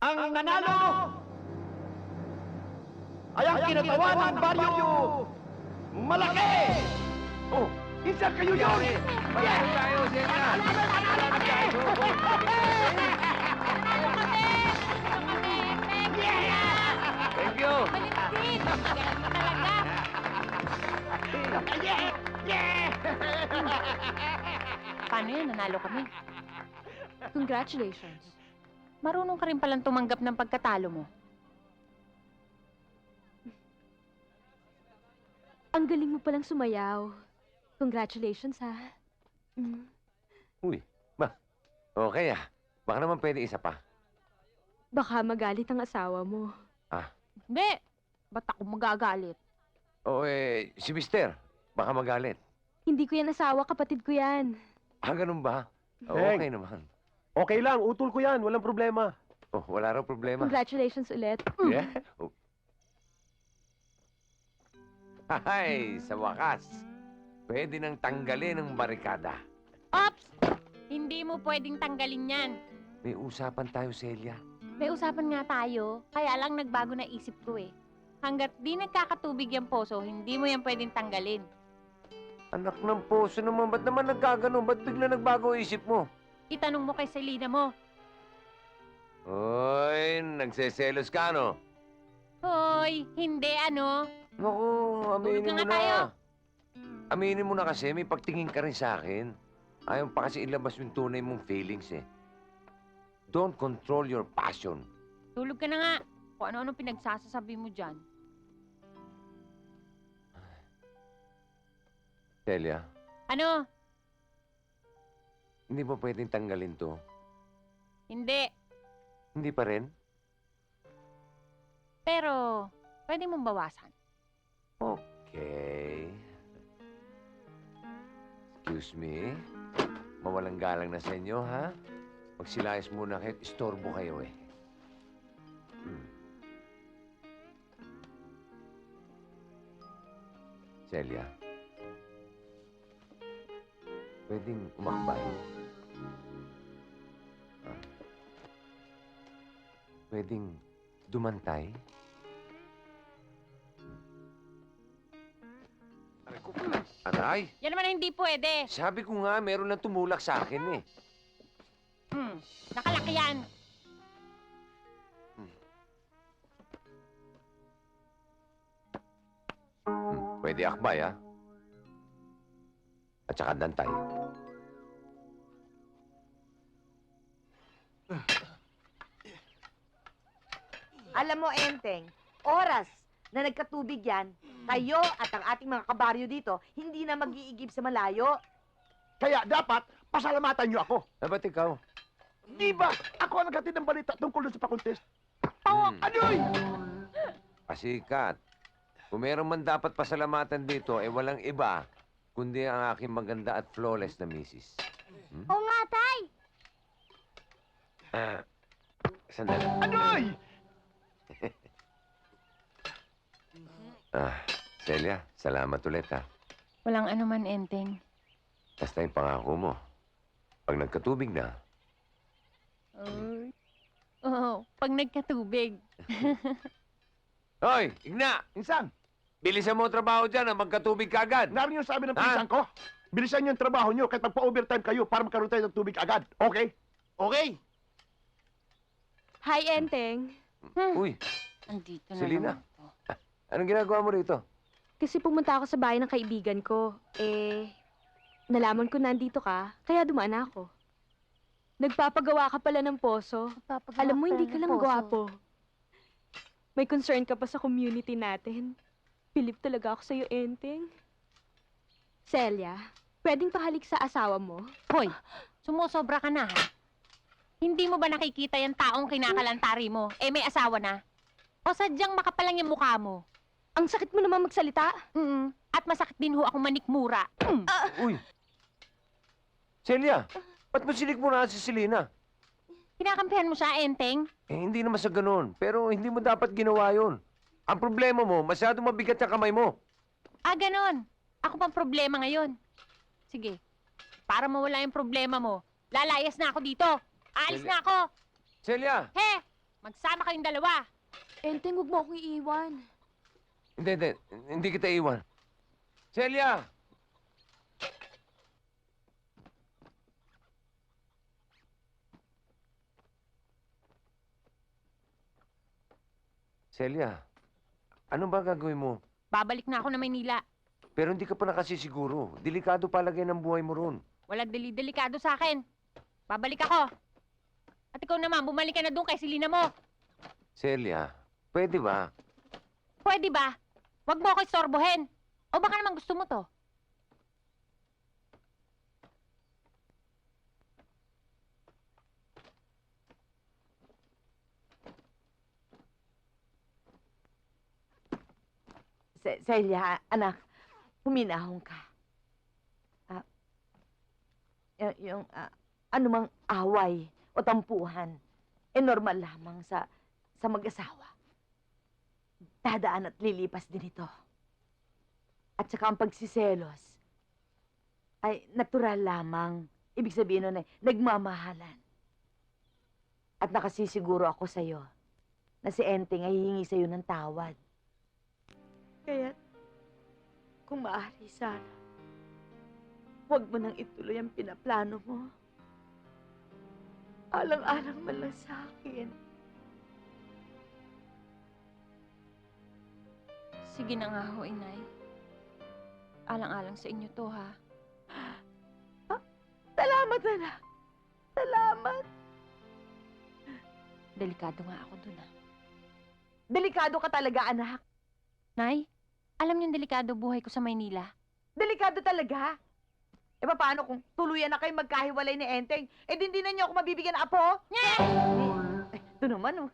ang nanalo ay ang kinatawan ng baryo malaki! Oh, isa kayo yun! Panalo tayo, Celia! Thank you! Valentin! Galing mo talaga. Paano yan? Nanalo kami. Congratulations. Marunong ka rin palang tumanggap ng pagkatalo mo. Ang galing mo palang sumayaw. Congratulations, ha? Mm. Uy, okay ah. Baka naman pwede isa pa. Baka magalit ang asawa mo. Hindi. Ba't ako magagalit? O si Mister, baka magalit. Hindi ko yan asawa, kapatid ko yan. Ganun ba? Heng. Okay naman. Okay lang, utol ko yan, walang problema. Oh, wala raw problema. Congratulations ulit. Yeah? Oh. Ay, sa wakas. Pwede nang tanggalin ang barikada. Ops! Hindi mo pwedeng tanggalin yan. May usapan tayo, Celia. May usapan nga tayo, kaya lang nagbago na isip ko eh. Hanggat di nagkakatubig yung poso, hindi mo yan pwedeng tanggalin. Anak ng puso naman, ba't naman nagkaganon? Ba't bigla nagbago ang isip mo? Itanong mo kay Selena mo. Hoy, nagseselos ka, no? Hoy, hindi ano. Naku, aminin Tulog mo na nga na. tayo. Aminin mo na kasi, may pagtingin ka rin sa akin. Ayaw pa kasi ilabas yung tunay mong feelings eh. Don't control your passion. Tulog ka na nga. Kung ano-ano pinagsasasabi mo dyan. Celia, Ano? hindi mo pwedeng tanggalin to. Hindi. Hindi pa rin? Pero, pwede mong bawasan. Okay. Excuse me. Mawalang galang na sa inyo, ha? Magsilayas muna kayo. Istorbo kayo, eh. Celia. Pwedeng umakbay. Ah. Pwedeng dumantay. Aray ko. Aray! Yan naman hindi pwede. Sabi ko nga, meron na tumulak sa akin eh. Nakalaki yan. Pwede akbay, ha? At saka dantay. Alam mo, Enteng, oras na nagkatubig yan, kayo at ang ating mga kabaryo dito, hindi na mag-iigib sa malayo. Kaya dapat, pasalamatan niyo ako. Ba't ikaw? Di ba? Ako ang naghatid ng balita tungkol dun sa pakontest. Anoy! Pasikat. Kung meron man dapat pasalamatan dito, eh walang iba, kundi ang aking maganda at flawless na misis. Oo nga, Tay! Sandali. Anoy! Celia, salamat ulit, ha? Walang anuman, Enteng. Basta yung pangako mo. Pag nagkatubig na, Oo, pag nagkatubig. Hoy, Igna! Insan, Bilisan mo ang trabaho dyan, ha? Magkatubig ka agad. narinig yung sabi ng pinsan ko. Bilisan niyo yung trabaho niyo kahit magpa-overtime kayo para magkaroon tayo ng tubig agad. Okay? Okay? Hi, Enteng. Uy, Andito na Selena. naman to. anong ginagawa mo rito? Kasi pumunta ako sa bahay ng kaibigan ko. Nalaman ko nandito ka, kaya dumaan ako. Nagpapagawa ka pala ng poso. Alam mo, hindi ka lang gwapo. May concern ka pa sa community natin. Bilib talaga ako sa'yo, Enteng. Celia, pwedeng pahalik sa asawa mo? Hoy, sumusobra ka na, ha? Hindi mo ba nakikita yung taong kinakalantari mo? May asawa na? O sadyang makapalang yung mukha mo? Ang sakit mo naman magsalita. At masakit din ho akong manikmura. Uy! Celia, ba't mo sinikmuraan si Selena? Kinakampihan mo siya, Enteng? Hindi naman sa ganun. Pero hindi mo dapat ginawa yun. Ang problema mo, masyado mabigat yung kamay mo. Ganon. Ako pang problema ngayon. Sige, para mawala yung problema mo, lalayas na ako dito. Aalis Celia. na ako. Celia! He, magsama kayong dalawa. Enteng, huwag mo akong iiwan. Hindi kita iwan. Celia! Celia, ano ba gagawin mo? Babalik na ako na Maynila. Pero hindi ka pa nakasisiguro. Delikado palagay ng buhay mo ron. Walang delikado sa akin. Babalik ako. At ikaw naman, bumalik ka na doon kay Selena mo. Celia, pwede ba? Pwede ba? Huwag mo ako istorbohin. O baka naman gusto mo to. Celia, anak, huminahon ka. Anumang away o tampuhan, normal lamang sa mag-asawa. Dadaan at lilipas din ito. At saka ang pagsiselos ay natural lamang. Ibig sabihin nun ay nagmamahalan. At nakasisiguro ako sa'yo na si Enteng ay hihingi sa'yo ng tawad. Kaya, kung maaari sana, huwag mo nang ituloy ang pinaplano mo. Alang-alang man lang sa akin. Sige na nga ho, Inay. Alang-alang sa inyo to, ha? Salamat, anak. Salamat. Delikado nga ako dun, ha? Delikado ka talaga, anak. Nay, alam niyong delikado buhay ko sa Maynila? Delikado talaga. Paano kung tuluyan na kayo magkahiwalay ni Enteng? Hindi na niyo ako mabibigyan ng apo? Ito naman, oh.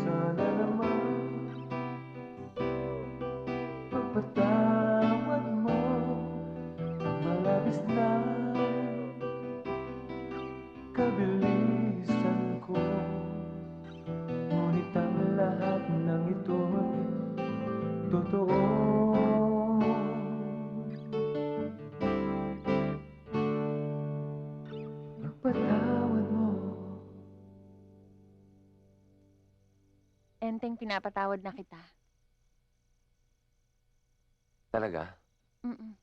Sana naman pagpatawad mo malabis na kabilisan ko. Ngunit ang lahat ng ito'y totoo. Pagpatawad mo. Enteng, pinapatawad na kita. Talaga? Mm-mm.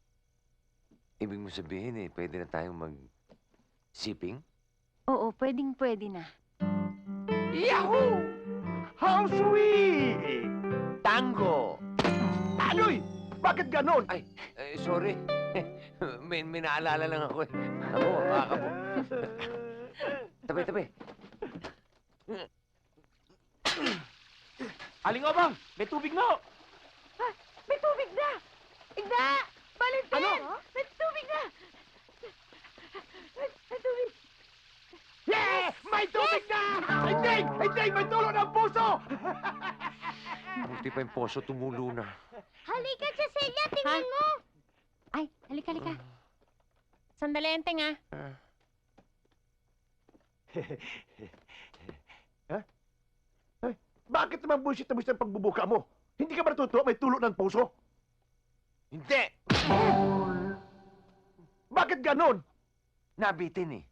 Ibig mo sabihin pwede na tayong mag-sipping? Oo, pwedeng-pwede na. Yahoo! How sweet! Tango! Anoy! Bakit ganon? Sorry. may naalala lang ako eh. Ako, baka mo. Tabi. Aling Obang, may tubig na! May tubig na! Igda! Valentin! Ano? May tubig na! May tubig! Yeah! May tubig na! Hindi! May tulo ng puso! Buti pa yung poso tumulo na. Halika, Cecilia, tingnan mo! Ay, halika. Sandali, Enteng, ah. Bakit naman bullshit na bullshit ang pagbubuka mo? Hindi ka ba natutuwa may tulo ng puso? Hindi! Bakit ganon? Nabitin eh.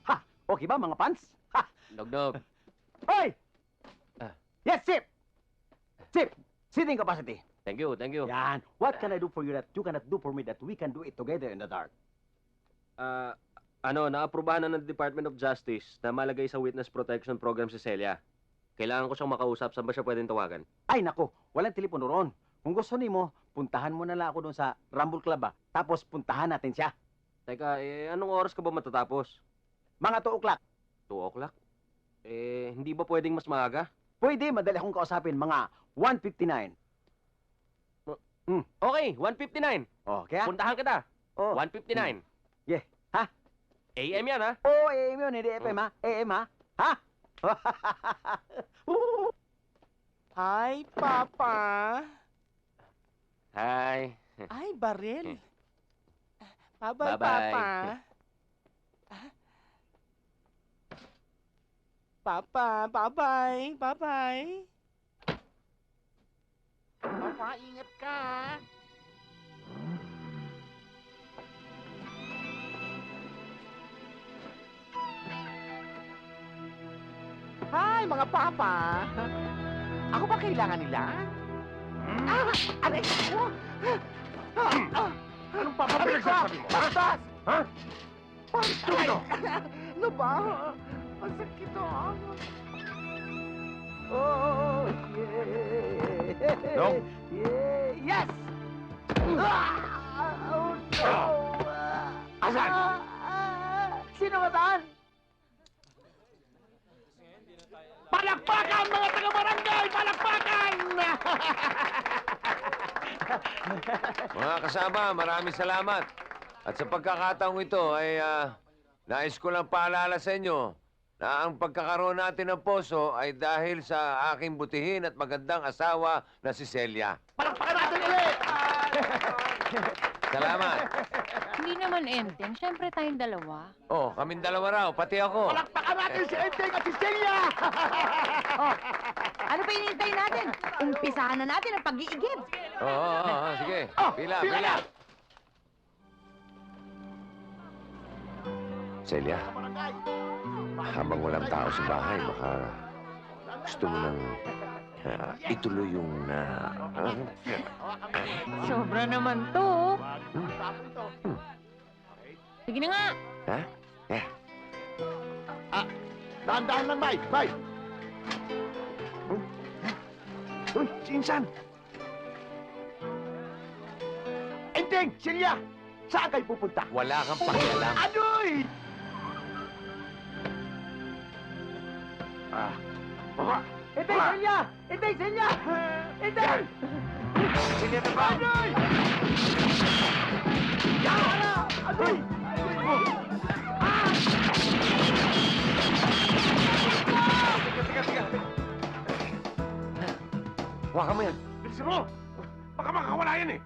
Ha! Okay ba, mga pants? Ha! Dog. Hoy! Ah. Yes, Sip! Sip! Seating capacity. Thank you. Yan. What can I do for you that you cannot do for me that we can do it together in the dark? Naaprubahan na ng Department of Justice na malagay sa Witness Protection Program si Celia. Kailangan ko siyang makausap. Saan ba siya pwedeng tawagan? Ay, nako. Walang telepono ron. Kung gusto nimo, puntahan mo na lang ako doon sa Rumble Club, Tapos puntahan natin siya. Teka, anong oras ka ba matatapos? Mga 2 o'clock. 2 o'clock? Hindi ba pwedeng mas maaga? Pwede, madali akong kausapin. Mga 1:59. Okay, 1:59. Oh, kaya? Puntahan kita. Oh. 1:59. Yeah. Ha? AM yan, ha? Oo, AM yun. Hindi FM, ha? AM, ha? Ha? Hi, Papa. Hi. Ay, baril. Bye-bye. Bye-bye, Papa. Papa, bye-bye. Bye-bye. Papa, ingat ka! Hi, mga papa. Ako ba kailangan nila? Aray ko! Anong papapinagsasabi mo? Bastos! Ha? Aray! Ano ba? Ang sakit Oh, yeah. No? Yeah. Yes! Oh, no! Asan? Sino ba saan? Palakpakan, mga taga-barangay! Palakpakan! Mga kasama, maraming salamat. At sa pagkakataong ito ay nais ko lang paalala sa inyo na ang pagkakaroon natin ng poso ay dahil sa aking butihin at magandang asawa na si Celia. Palakpakan natin ulit! Salamat. Hindi naman, Enteng. Siyempre tayong dalawa. Oh, kaming dalawa raw, pati ako. Palakpakan natin si Enteng at si Celia! Ano pa hinihintay natin? Umpisahan na natin ang pag-iigib. Oo, sige. Pila. Celia, habang walang tao sa bahay, baka gusto mo nang ituloy yung Sobra naman to. Sige na nga. Ha? Dahan-dahan lang, Bay! Bay! Uy, si Insan! Enteng! Celia! Saan kayo pupunta? Wala kang pakialam. Anoy! Baba! Itay, Celia! Itay, Celia! Itay! Sige na ba? Agoy! Huwag mo yan. Bilisan mo! Baka makawala yan eh!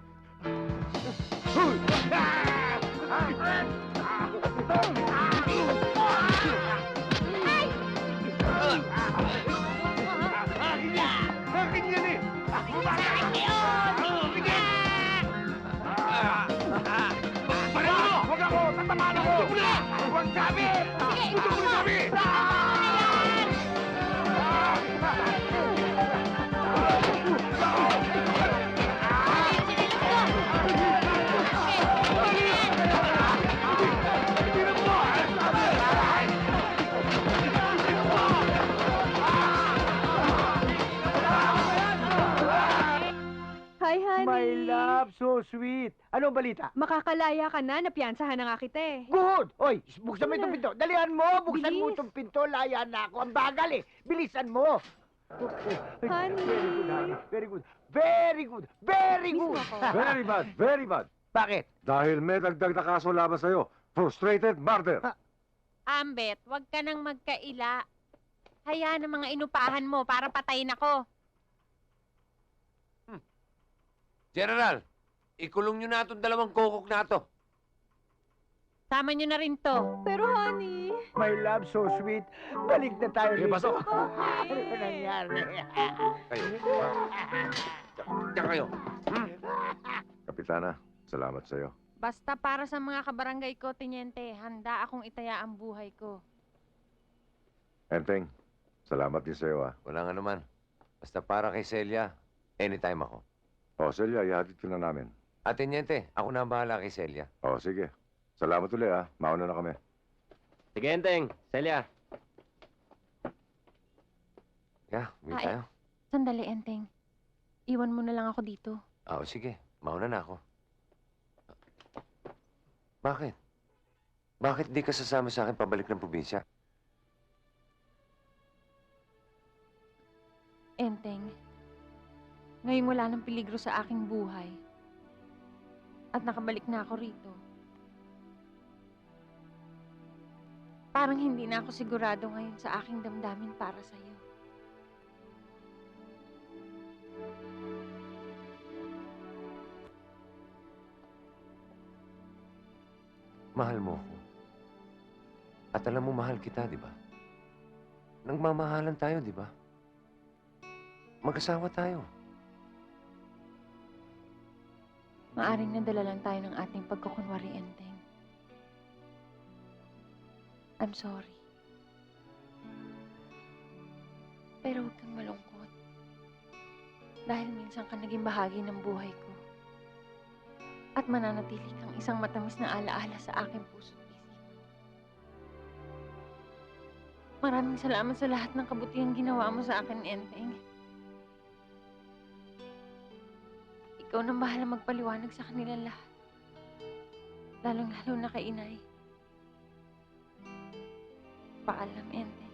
Akin yan! Akin yan eh! Balik mo! Huwag ako! Tatamaan ako! Huwag sabi! Gusto ko sabi! Hi, honey. My love, so sweet. Anong balita? Makakalaya ka na, napiyansahan na nga kita eh. Good! Oy, buksan mo itong pinto. Dalihan mo! Buksan mo Bilis. itong pinto. Laya na ako. Ang bagal eh. Bilisan mo. Honey. Very good, honey. Very good. Very good. Very Miss good. mo ako. Very bad, very bad. Bakit? Dahil may dagdag na kaso laban sa'yo. Frustrated murder. Ambet, huwag ka nang magkaila. Hayaan ang mga inupahan mo para patayin ako. General, ikulong nyo na itong dalawang kokok na ito. Tama nyo na rin to. Pero honey. My love, so sweet. Balik na tayo Sige, pasok. Ano nangyari? Kayo. Diyan kayo. Kapitana, salamat sa'yo. Basta para sa mga kabarangay ko, Teniente, handa akong itaya ang buhay ko. Enteng, salamat din sa'yo ah. Walang anuman. Basta para kay Celia, anytime ako. O, Celia, ihatid ka na namin. At Teniente, ako na ang bahala kay Celia. O, sige. Salamat ulit ah. Mauna na kami. Sige, Enteng. Celia. Yeah, meet Ay. tayo. Sandali, Enteng. Iwan mo na lang ako dito. Sige. Mauna na ako. Bakit? Bakit di ka sasama sa akin pabalik ng probinsya? Enteng, ngayon wala ng peligro sa aking buhay. At nakabalik na ako rito. Parang hindi na ako sigurado ngayon sa aking damdamin para sa'yo. Mahal mo ako. At alam mo, mahal kita, di ba? Nagmamahalan tayo, di ba? Mag-asawa tayo. Maaring nadala lang tayo ng ating pagkukunwari, Enteng. I'm sorry. Pero huwag kang malungkot. Dahil minsan ka naging bahagi ng buhay ko. At mananatili kang isang matamis na alaala sa aking puso at isipan. Maraming salamat sa lahat ng kabutihang ginawa mo sa akin, Enteng. Ikaw nang bahala magpaliwanag sa kanila lahat. Lalong-lalo na kay Inay. Paalam, Enteng.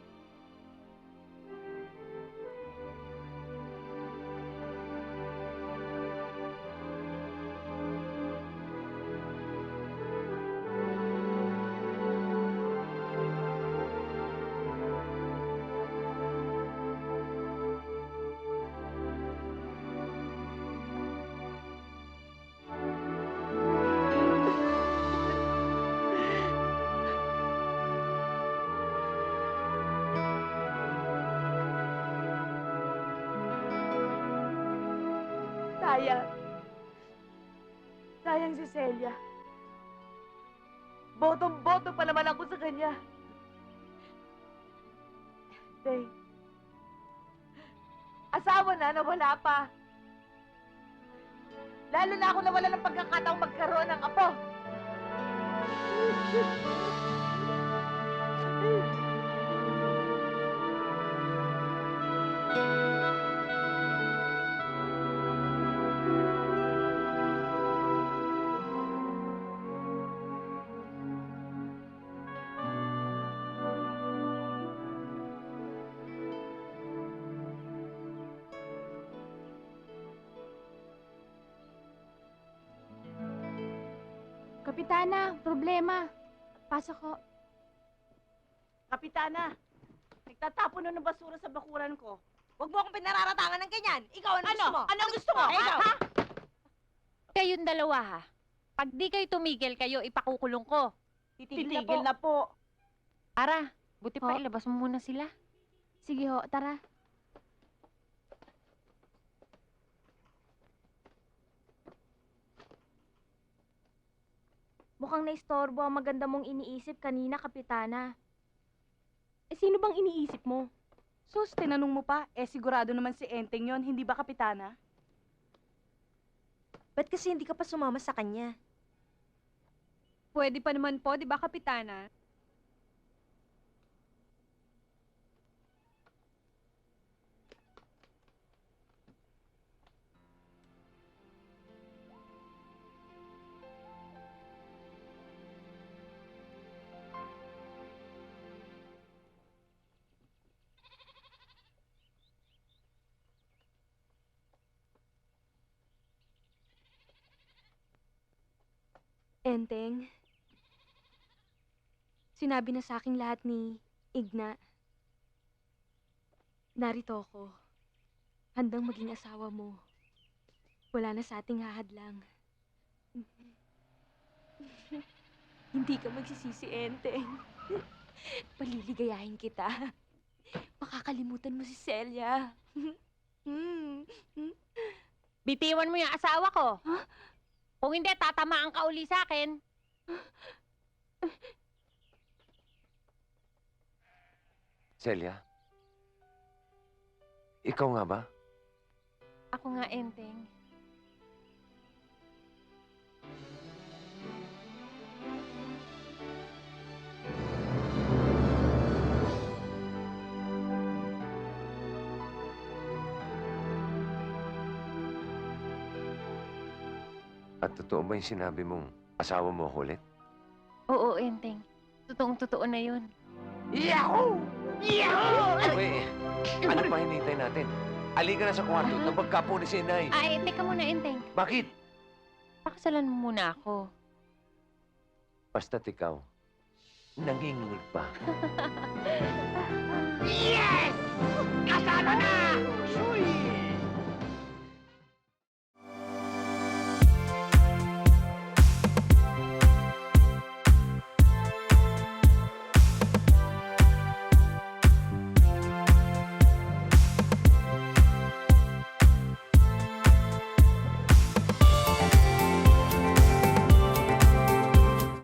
Sayang. Sayang si Celia. Botong-boto pa naman ako sa kanya. Tay, asawa na wala pa. Lalo na ako nawala ng pagkakataong magkaroon ng apo. Kapitana, problema. Pasok ko. Kapitana, nagtatapon na ng basura sa bakuran ko. Huwag mo akong pinararatangan ng ganyan. Ikaw, ano gusto mo? Ano gusto mo? Ikaw. Ha? Kayong dalawa, ha? Pag di kayo tumigil, kayo ipakukulong ko. Titigil na po. Ara, buti pa Ho? ilabas mo muna sila. Sige ho, tara. Mukhang naistorbo ang maganda mong iniisip kanina, Kapitana. Eh, sino bang iniisip mo? Sus, tinanong mo pa. Eh, sigurado naman si Enteng yon, hindi ba, Kapitana? Ba't kasi hindi ka pa sumama sa kanya? Pwede pa naman po, di ba, Kapitana? Enteng, sinabi na sa aking lahat ni Igna. Narito ako. Handang maging asawa mo. Wala na sa ating hahadlang. Hindi ka magsisisi, Enteng. Paliligayahin kita. Makakalimutan mo si Celia. Bitiwan mo yung asawa ko. Kung hindi, tatamaan ka uli sa akin. Celia? Ikaw nga ba? Ako nga, Enteng. At totoo ba yung sinabi mong asawa mo ako ulit? Oo, Enteng. Totoong-totoo na yun. Yahoo! Yahoo! Uy, ano pa hinihintay natin? Halika na sa kwarto na magkapo ni si Inay. Ay, teka muna, Enteng. Bakit? Pakasalan mo muna ako. Basta't ikaw, nangingingig pa. Yeah!